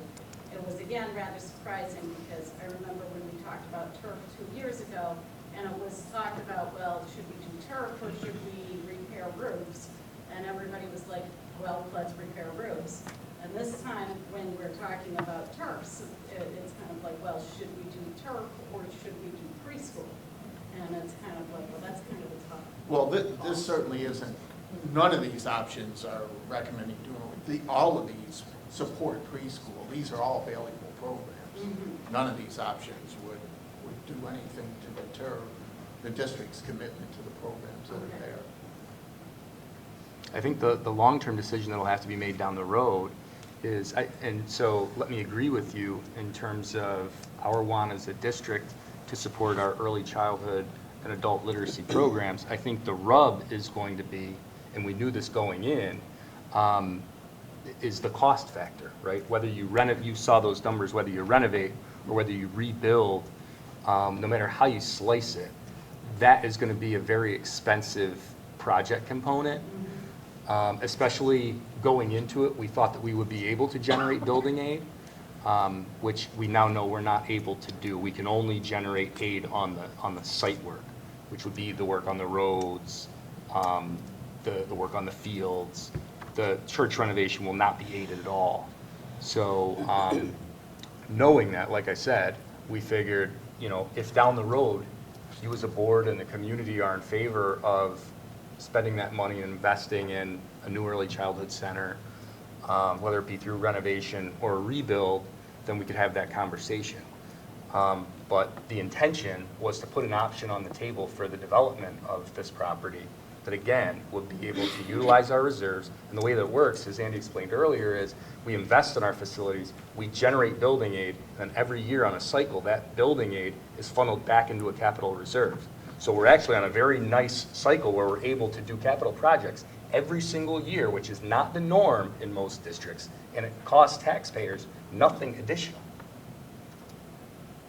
it was again rather surprising because I remember when we talked about turf 2 years ago, and it was talked about, well, should we do turf or should we repair roofs? And everybody was like, well, let's repair roofs. And this time, when we're talking about turfs, it's kind of like, well, should we do turf or should we do preschool? And it's kind of like, well, that's kind of a tough. Well, this certainly isn't, none of these options are recommending doing, all of these support preschool. These are all available programs. Mm-hmm. None of these options would do anything to deter the district's commitment to the programs that are there. I think the long-term decision that will have to be made down the road is, and so let me agree with you in terms of our want as a district to support our early childhood and adult literacy programs. I think the rub is going to be, and we knew this going in, is the cost factor, right? Whether you renovate, you saw those numbers, whether you renovate or whether you rebuild, no matter how you slice it, that is going to be a very expensive project component. Especially going into it, we thought that we would be able to generate building aid, which we now know we're not able to do. We can only generate aid on the site work, which would be the work on the roads, the work on the fields. The church renovation will not be aided at all. So knowing that, like I said, we figured, if down the road you as a board and the community are in favor of spending that money and investing in a new early childhood center, whether it be through renovation or a rebuild, then we could have that conversation. But the intention was to put an option on the table for the development of this property that, again, would be able to utilize our reserves. And the way that it works, as Andy explained earlier, is we invest in our facilities, we generate building aid, and every year on a cycle, that building aid is funneled back into a capital reserve. So we're actually on a very nice cycle where we're able to do capital projects every single year, which is not the norm in most districts, and it costs taxpayers nothing additional.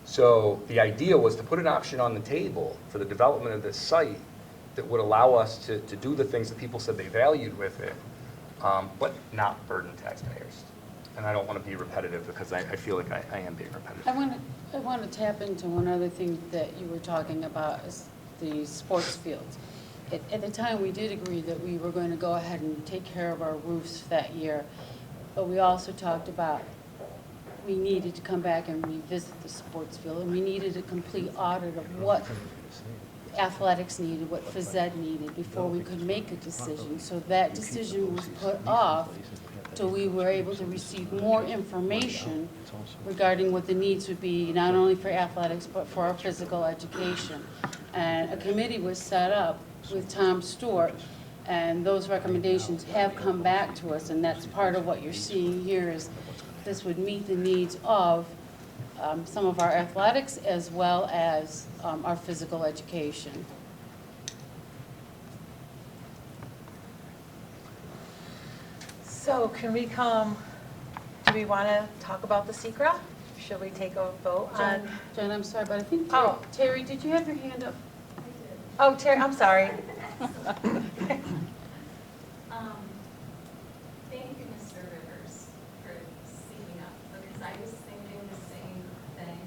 So the idea was to put an option on the table for the development of this site that would allow us to do the things that people said they valued with it, but not burden taxpayers. And I don't want to be repetitive because I feel like I am being repetitive. I want to tap into one other thing that you were talking about, is the sports fields. At the time, we did agree that we were going to go ahead and take care of our roofs that year, but we also talked about we needed to come back and revisit the sports field, and we needed a complete audit of what athletics needed, what phys ed needed, before we could make a decision. So that decision was put off till we were able to receive more information regarding what the needs would be, not only for athletics, but for our physical education. And a committee was set up with Tom Stewart, and those recommendations have come back to us, and that's part of what you're seeing here, is this would meet the needs of some of our athletics as well as our physical education. So can we do we want to talk about the secret? Should we take a vote on? Jen, I'm sorry, but I think, Terry, did you have your hand up? Oh, Terry, I'm sorry. Thank you, Mr. Rivers, for speaking up, because I was thinking the same thing.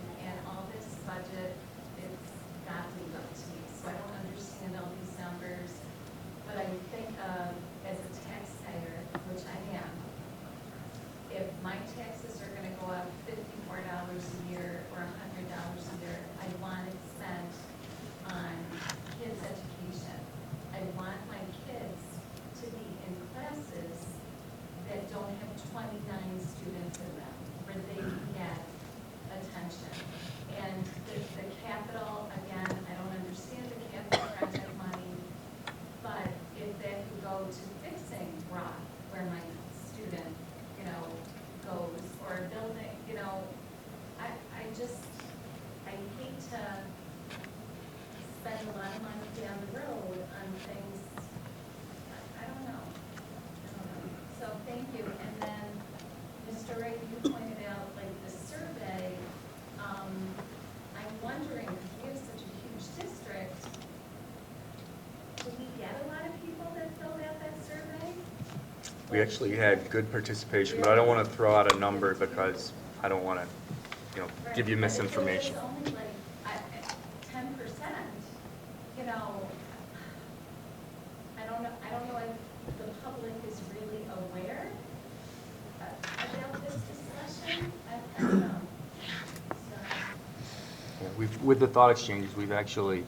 spend a lot of money down the road on things, I don't know. So thank you. And then, Mr. Ray, you pointed out like the survey. I'm wondering, because we have such a huge district, did we get a lot of people that filled out that survey? We actually had good participation, but I don't want to throw out a number because I don't want to, give you misinformation. If it was only like 10%, you know, I don't know if the public is really aware about this discussion. I don't know. Yeah, with the thought exchanges, we've actually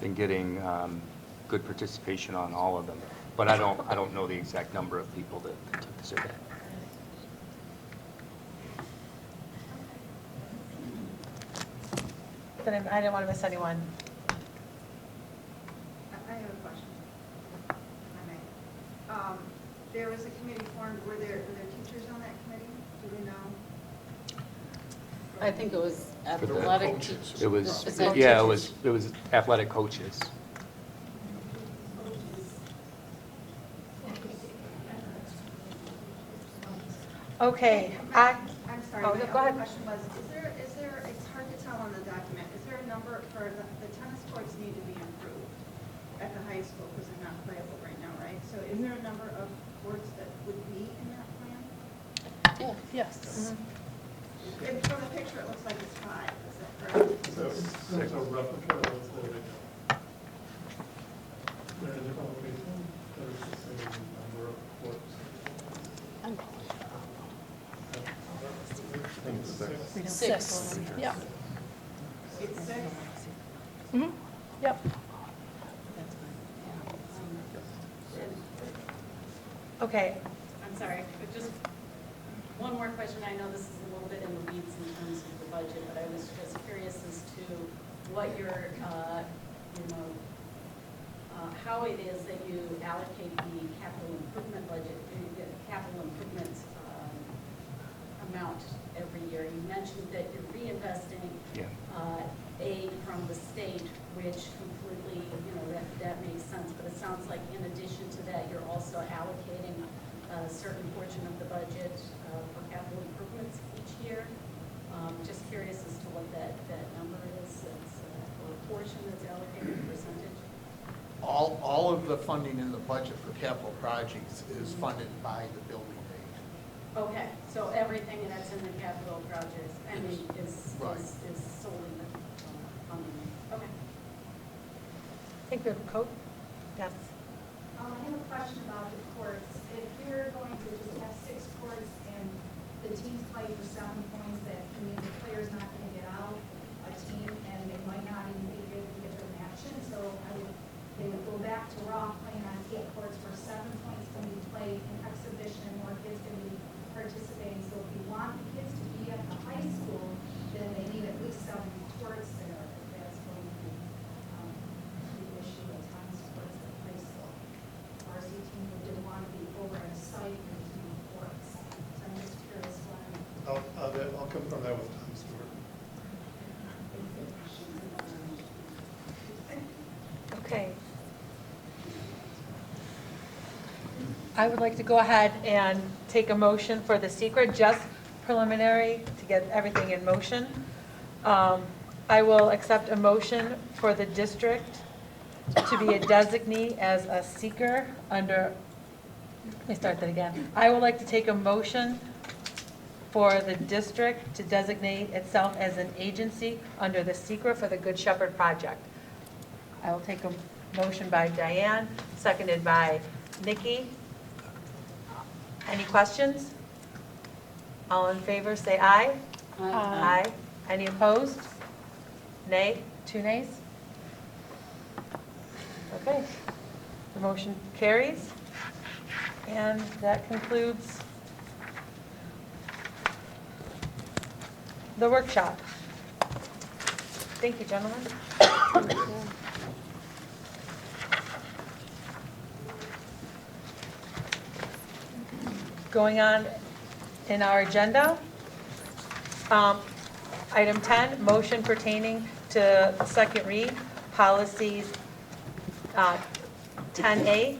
been getting good participation on all of them, but I don't know the exact number of people that took the survey. I didn't want to miss anyone. I have a question, if I may. There was a committee formed, were there teachers on that committee? Do we know? I think it was athletic teachers. It was, Is that yeah, teachers? it was athletic coaches. Okay. I'm sorry, Oh, my go other ahead. question was, is there, it's hard to tell on the document, is there a number for, the tennis courts need to be improved at the high school because they're not playable right now, right? So is there a number of courts that would be in that plan? Yes. And from the picture, it looks like it's 5, is that correct? So it's a replica of what's there right now. There are different locations, there's the same number of courts. Six. Yeah. It's 6? Mhm. Yep. Okay. I'm sorry, but just one more question. I know this is a little bit in the weeds in terms of the budget, but I was just curious as to what your, how it is that you allocate the capital improvement budget, the capital improvement amount every year. You mentioned that you're reinvesting aid from the state, which completely, that makes sense. But it sounds like in addition to that, you're also allocating a certain portion of the budget for capital improvements each year. Just curious as to what that number is, or portion that's allocated, percentage. All of the funding in the budget for capital projects is funded by the building aid. Okay, so everything that's in the capital projects, is Right. solely the funding. Okay. I think we have a code. Yes. I have a question about the courts. If you're going to just have 6 courts and the teams play for 7 points, that means the player's not going to get out a team and they might not even be able to get their match in. So they would go back to Raw playing on 8 courts where 7 points can be played in exhibition and more kids can be participating. So if you want the kids to be at the high school, then they need at least 7 courts there. If that's going to be the issue at times courts at high school. Varsity team didn't want to be over at a site with 2 courts. So I'm just curious why. I'll confirm that with Tom Stewart. Okay. I would like to go ahead and take a motion for the secret, just preliminary, to get everything in motion. I will accept a motion for the district to be a designee as a seeker under, let me start that again. I would like to take a motion for the district to designate itself as an agency under the secret for the Good Shepherd Project. I will take a motion by Diane, seconded by Nikki. Any questions? All in favor, say aye. Aye. Any opposed? Nay? 2 nays? Okay. The motion carries. And that concludes the workshop. Thank you, gentlemen. Going on in our agenda, item 10, motion pertaining to second read policies 10A.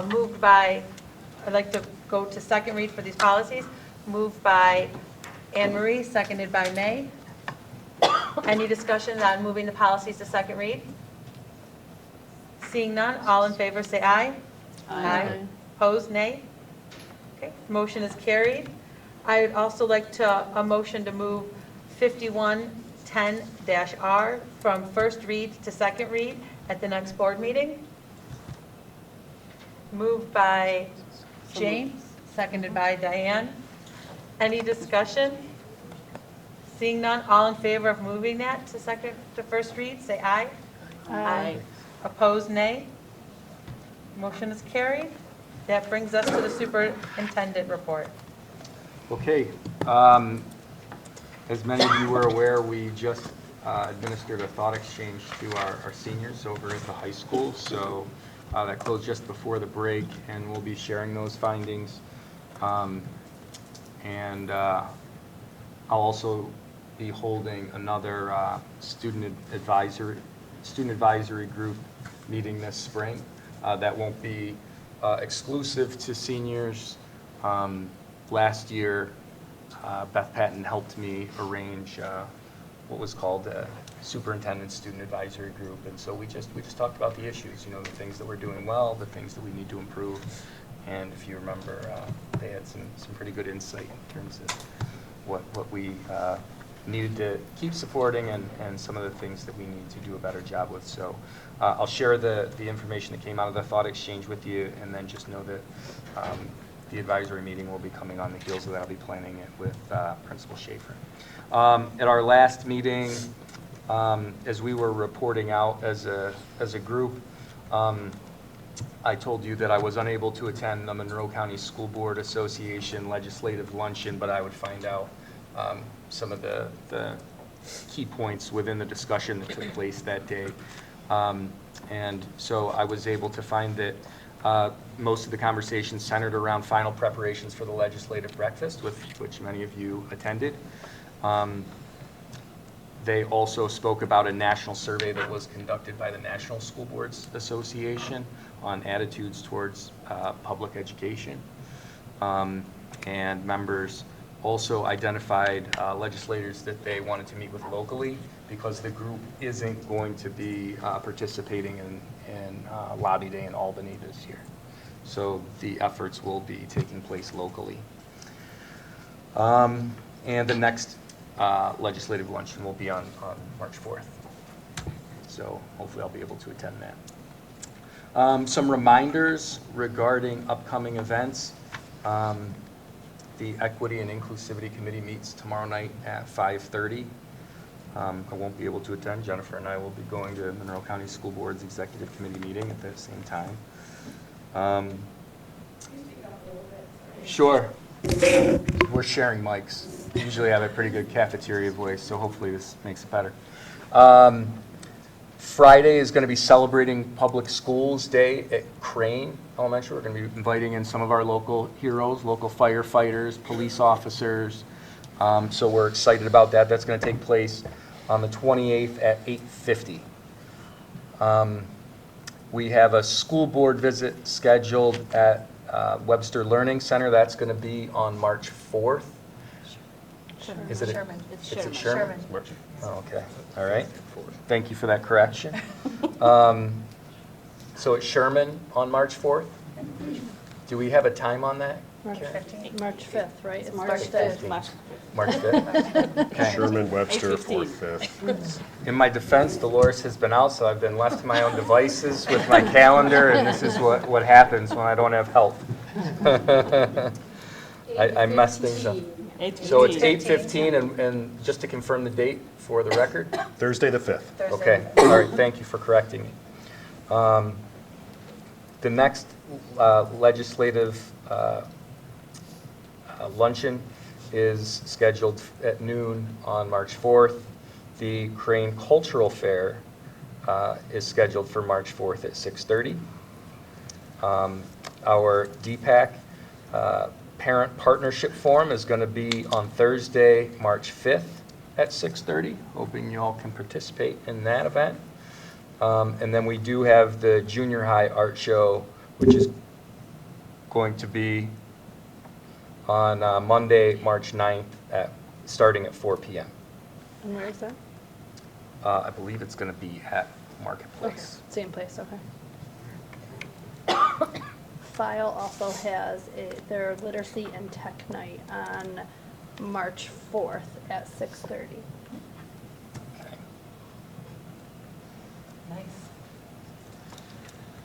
Moved by, I'd like to go to second read for these policies. Moved by Anne Marie, seconded by May. Any discussion on moving the policies to second read? Seeing none, all in favor say aye. Aye. Opposed, nay? Okay, motion is carried. I would also like a motion to move 5110-R from first read to second read at the next board meeting. Moved by James, seconded by Diane. Any discussion? Seeing none, all in favor of moving that to first read, say aye. Aye. Opposed, nay? Motion is carried. That brings us to the superintendent report. Okay. As many of you were aware, we just administered a thought exchange to our seniors over at the high school. So that closed just before the break, and we'll be sharing those findings. And I'll also be holding another student advisory group meeting this spring. That won't be exclusive to seniors. Last year, Beth Patton helped me arrange what was called a superintendent student advisory group, and so we just talked about the issues, the things that we're doing well, the things that we need to improve, and if you remember, they had some pretty good insight in terms of what we needed to keep supporting and some of the things that we need to do a better job with. So I'll share the information that came out of the thought exchange with you, and then just know that the advisory meeting will be coming on the heels of that. I'll be planning it with Principal Schaefer. At our last meeting, as we were reporting out as a group, I told you that I was unable to attend the Monroe County School Board Association legislative luncheon, but I would find out some of the key points within the discussion that took place that day. And so I was able to find that most of the conversation centered around final preparations for the legislative breakfast, which many of you attended. They also spoke about a national survey that was conducted by the National School Boards Association on attitudes towards public education. And members also identified legislators that they wanted to meet with locally, because the group isn't going to be participating in Lobby Day in Albany this year. So the efforts will be taking place locally. And the next legislative luncheon will be on March 4th. So hopefully I'll be able to attend that. Some reminders regarding upcoming events. The Equity and Inclusivity Committee meets tomorrow night at 5:30. I won't be able to attend. Jennifer and I will be going to Monroe County School Board's Executive Committee meeting at the same time. Sure. We're sharing mics. Usually I have a pretty good cafeteria voice, so hopefully this makes it better. Friday is going to be celebrating Public Schools Day at Crane Elementary. We're going to be inviting in some of our local heroes, local firefighters, police officers. So we're excited about that. That's going to take place on the 28th at 8:50. We have a school board visit scheduled at Webster Learning Center. That's going to be on March 4th. Is it Sherman. It's at Sherman? March. Oh, okay, all right. Thank you for that correction. So it's Sherman on March 4th? Do we have a time on that? March Karen? 15th. March 5th, right? It's March March 5th. 15th. March 5th? Okay. Sherman, Webster, 8:15. 4th, 5th. In my defense, Dolores has been out, so I've been left to my own devices with my calendar, and this is what happens when I don't have help. I mess things up. 8:15. So it's 8:15, and just to confirm the date for the record? Thursday, the 5th. Okay, all right, thank you for correcting me. The next legislative luncheon is scheduled at noon on March 4th. The Crane Cultural Fair is scheduled for March 4th at 6:30. Our DPAC Parent Partnership Forum is going to be on Thursday, March 5th at 6:30. Hoping you all can participate in that event. And then we do have the junior high art show, which is going to be on Monday, March 9th, starting at 4 p.m. And where is that? I believe it's going to be at Okay, Marketplace. same place, okay. File also has their literacy and tech night on March 4th at 6:30. Okay. Nice.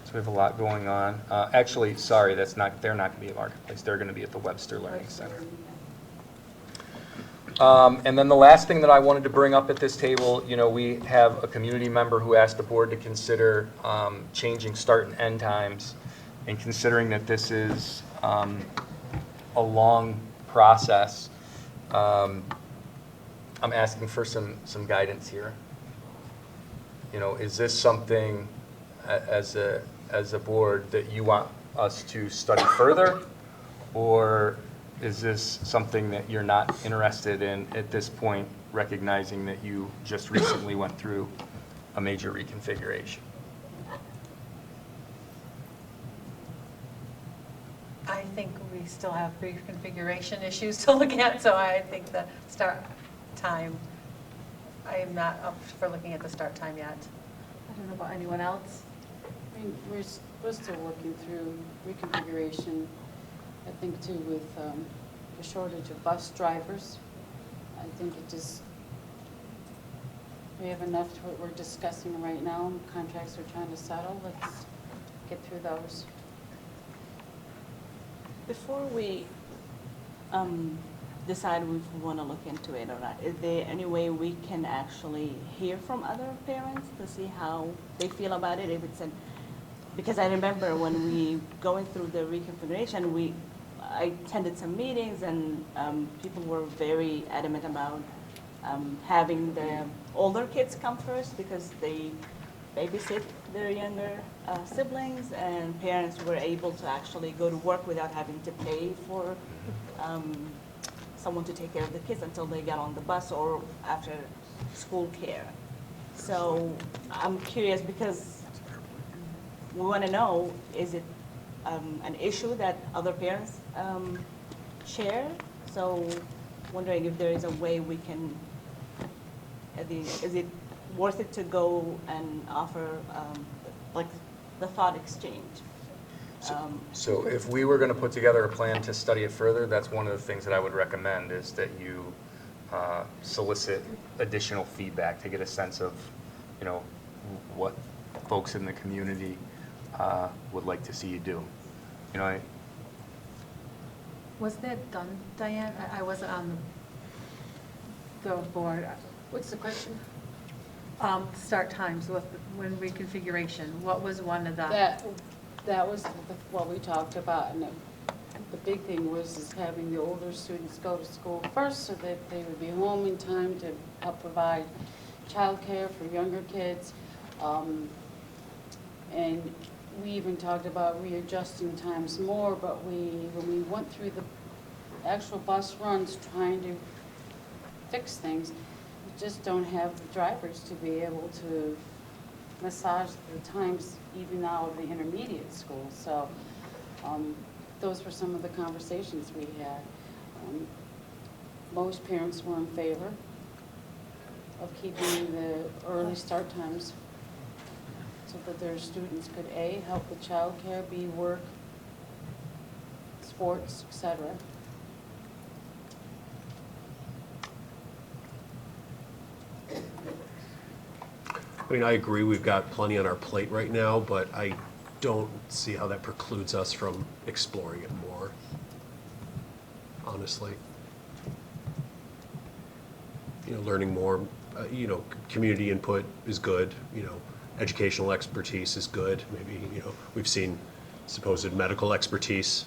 So we have a lot going on. Actually, sorry, they're not going to be at Marketplace. They're going to be at the Webster Learning Center. And then the last thing that I wanted to bring up at this table, we have a community member who asked the board to consider changing start and end times, and considering that this is a long process, I'm asking for some guidance here. Is this something as a board that you want us to study further, or is this something that you're not interested in at this point, recognizing that you just recently went through a major reconfiguration? I think we still have reconfiguration issues to look at, so I think the start time, I am not up for looking at the start time yet. I don't know about anyone else. I mean, we're still working through reconfiguration, I think too, with the shortage of bus drivers. I think we have enough to what we're discussing right now. Contracts we're trying to settle. Let's get through those. Before we decide if we want to look into it or not, is there any way we can actually hear from other parents to see how they feel about it? If it's because I remember when we going through the reconfiguration, I attended some meetings and people were very adamant about having the older kids come first because they babysit their younger siblings, and parents were able to actually go to work without having to pay for someone to take care of the kids until they got on the bus or after school care. So I'm curious because we want to know, is it an issue that other parents share? So wondering if there is a way we can, is it worth it to go and offer like the thought exchange? So if we were going to put together a plan to study it further, that's one of the things that I would recommend, is that you solicit additional feedback to get a sense of, what folks in the community would like to see you do. Was that done, Diane? I wasn't on the board. What's the question? Start times with when reconfiguration. What was one of the? That was what we talked about, and the big thing was having the older students go to school first so that they would be home in time to help provide childcare for younger kids. And we even talked about readjusting times more, but when we went through the actual bus runs trying to fix things, we just don't have the drivers to be able to massage the times even out of the intermediate school. So those were some of the conversations we had. Most parents were in favor of keeping the early start times so that their students could A, help with childcare, B, work, sports, etc. I mean, I agree, we've got plenty on our plate right now, but I don't see how that precludes us from exploring it more, honestly. Learning more, community input is good, educational expertise is good. Maybe, we've seen supposed medical expertise,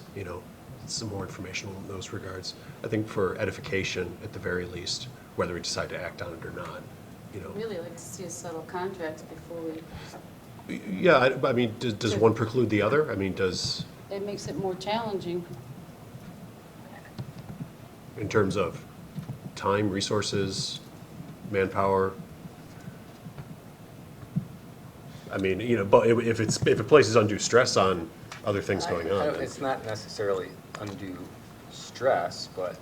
some more information in those regards. I think for edification, at the very least, whether we decide to act on it or not, Really like to see us settle contracts before we... Yeah, I mean, does one preclude the other? I mean, does... It makes it more challenging. In terms of time, resources, manpower. I mean, you know, but if it places undue stress on other things going on, then- It's not necessarily undue stress, but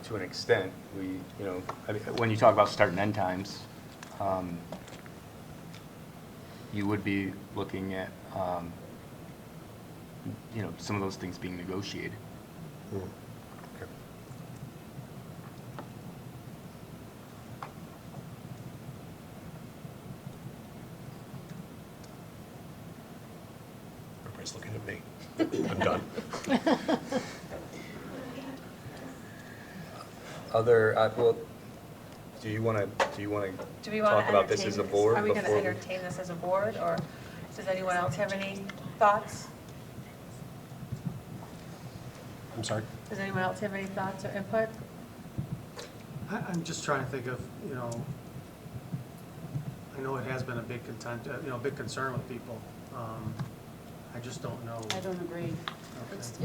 to an extent, we, you know, I mean, when you talk about start and end times, you would be looking at, you know, some of those things being negotiated. Okay. Everybody's looking at me. I'm done. Other, well, do you want to Do we want talk to about this as a board? Are we going to before we- entertain this as a board, or does anyone else have any thoughts? I'm sorry? Does anyone else have any thoughts or input? I'm just trying to think of, you know, I know it has been a big big concern with people. I just don't know. I don't agree. It's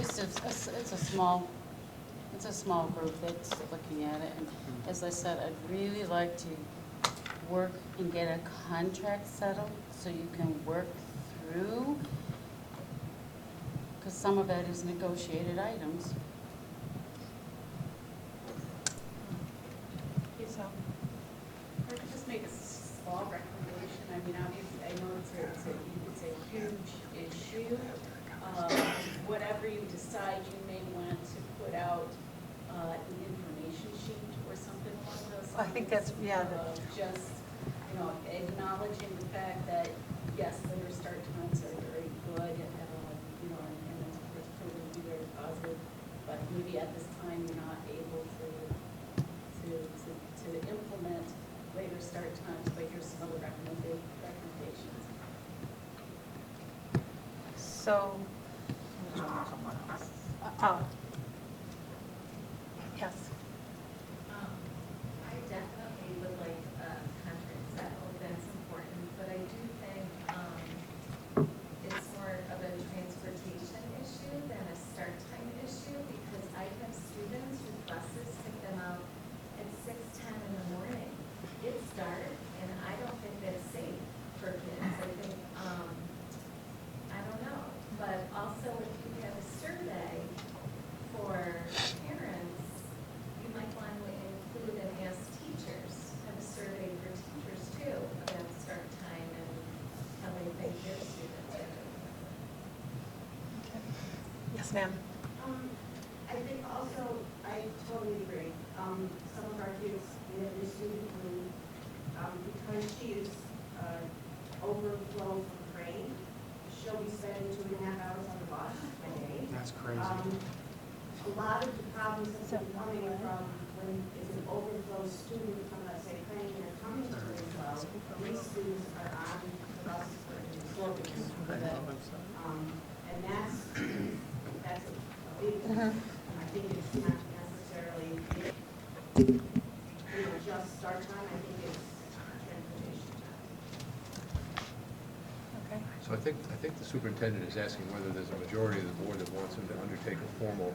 a small group that's looking at it, and as I said, I'd really like to work and get a contract settled so you can work through, because some of that is negotiated items. So, Or to just make a small recommendation, I mean, obviously, I know it's a huge issue. Whatever you decide, you may want to put out an information sheet or something along those lines. I think that's, yeah. Just, you know, acknowledging the fact that, yes, later start times are very good, you know, and it's proven to be very positive, but maybe at this time, you're not able to implement later start times, but here's some other recommendations. So, oh. Yes. I definitely would like a contract settled, that's important, but I do think it's more of a transportation issue than a start time issue, because I have students whose buses pick them out at 6:10 in the morning. It's dark, and I don't think that's safe for kids. I think, I don't know, but also if you have a survey for parents, you might want to include and ask teachers, have a survey for teachers too, about start time and how they think their students are doing. Yes, ma'am. I think also, I totally agree. Some of our kids, we have this student who, because she is overflow from train, she'll be spending 2.5 hours on the bus a day. That's crazy. A lot of the problems have been coming from when it's an overflow student from, let's say, Crane, and they're coming to grade 12. These students are on the bus for and that's a big one. And I think it's not necessarily, just start time. I think it's transportation time. Okay. So I think the superintendent is asking whether there's a majority of the board that wants him to undertake a formal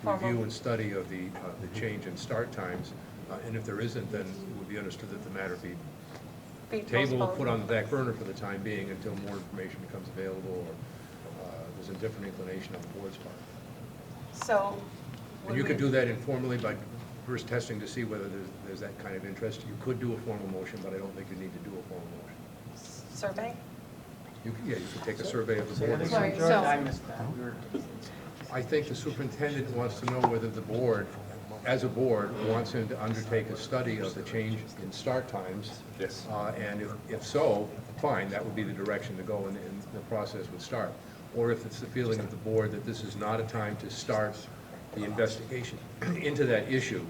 review and study of the change in start times. And if there isn't, then it would be understood that the matter be tabled, postponed. put on the back burner for the time being until more information becomes available, or there's a different inclination on the board's part. So. And you could do that informally by first testing to see whether there's that kind of interest. You could do a formal motion, but I don't think you need to do a formal motion. Survey? You could take a survey of the board. Sorry, so- I missed that. I think the superintendent wants to know whether the board, as a board, wants him to undertake a study of the change in start times. Yes. And if so, fine, that would be the direction to go, and the process would start. Or if it's the feeling of the board that this is not a time to start the investigation into that issue,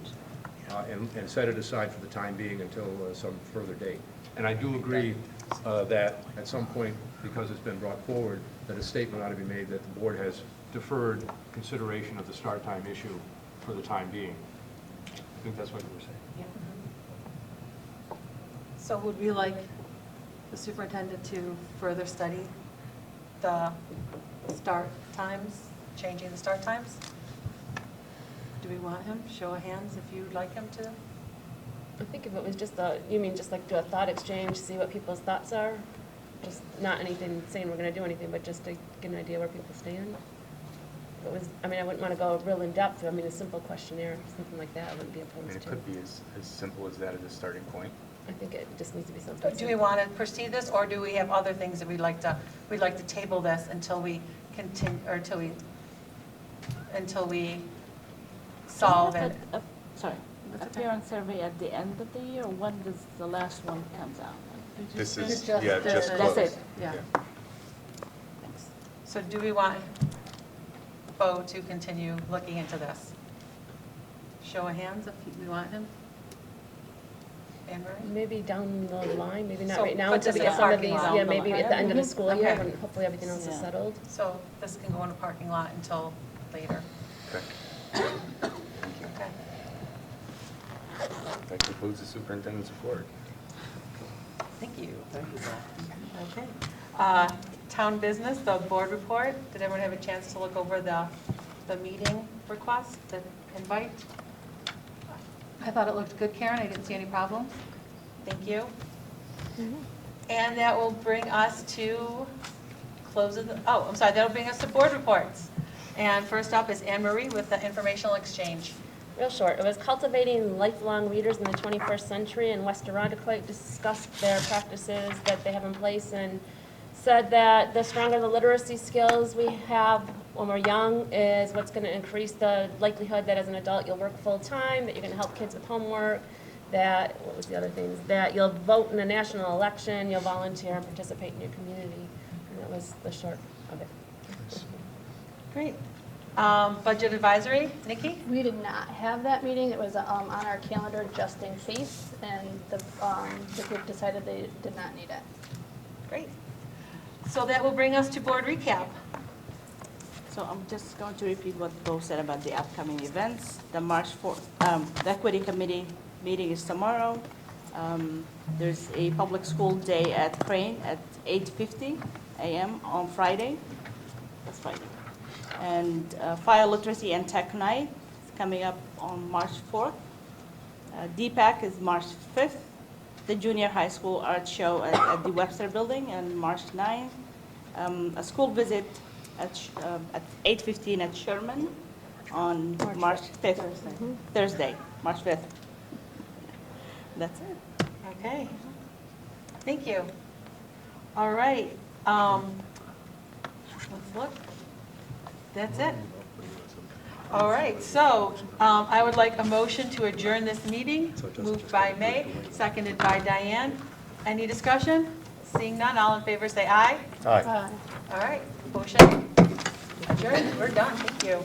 and set it aside for the time being until some further date. And I do agree that at some point, because it's been brought forward, that a statement ought to be made that the board has deferred consideration of the start time issue for the time being. I think that's what you were saying. So would we like the superintendent to further study the start times, changing the start times? Do we want him? Show of hands if you'd like him to. I think if it was just you mean just like do a thought exchange, see what people's thoughts are? Just not anything saying we're gonna do anything, but just to get an idea where people stand? If it was, I mean, I wouldn't wanna go real in-depth, I mean, a simple questionnaire, something like that, I wouldn't be I mean, opposed it to. could be as simple as that as a starting point. I think it just needs to be something. Do we want to proceed this, or do we have other things that we'd like to table this until we continue, or until we solve it? Sorry, a parent survey at the end of the year, or when does the last one comes out? This It's is, just yeah, the- just That's closed. it, yeah. So do we want Bo to continue looking into this? Show of hands if we want him? Anne Marie? Maybe down the line, maybe not So right now put until this we in get a some of parking these, lot. yeah, maybe at the end of the school year, Okay. when hopefully everything else is Yeah. settled. So this can go in a parking lot until later. Okay. Okay. That concludes the superintendent's report. Thank you. Thank you, Bill. Okay. Town business, the board report. Did everyone have a chance to look over the meeting request, the invite? I thought it looked good, Karen. I didn't see any problems. Thank you. And that will bring us to I'm sorry, that'll bring us to board reports. And first up is Anne Marie with the informational exchange. Real short, it was cultivating lifelong readers in the 21st century, and West Irondequoit discussed their practices that they have in place and said that the stronger the literacy skills we have when we're young is what's going to increase the likelihood that as an adult you'll work full-time, that you're going to help kids with homework, that, what was the other things, that you'll vote in a national election, you'll volunteer and participate in your community. And that was the short of it. Great. Budget advisory, Nikki? We did not have that meeting. It was on our calendar just in case, and the group decided they did not need it. Great. So that will bring us to board recap. So I'm just going to repeat what Bo said about the upcoming events. The March 4th, the Equity Committee meeting is tomorrow. There's a public school day at Crane at 8:50 a.m. on Friday. That's Friday. And Fire Literacy and Tech Night is coming up on March 4th. DPAC is March 5th. The Junior High School Art Show at the Webster Building on March 9th. A school visit at 8:15 at Sherman on March 5th. Thursday, March 5th. That's it. Okay. Thank you. All right. Let's look. That's it. All right, so I would like a motion to adjourn this meeting. Moved by May, seconded by Diane. Any discussion? Seeing none, all in favor say aye. Aye. All right, motion adjourned. We're done. Thank you.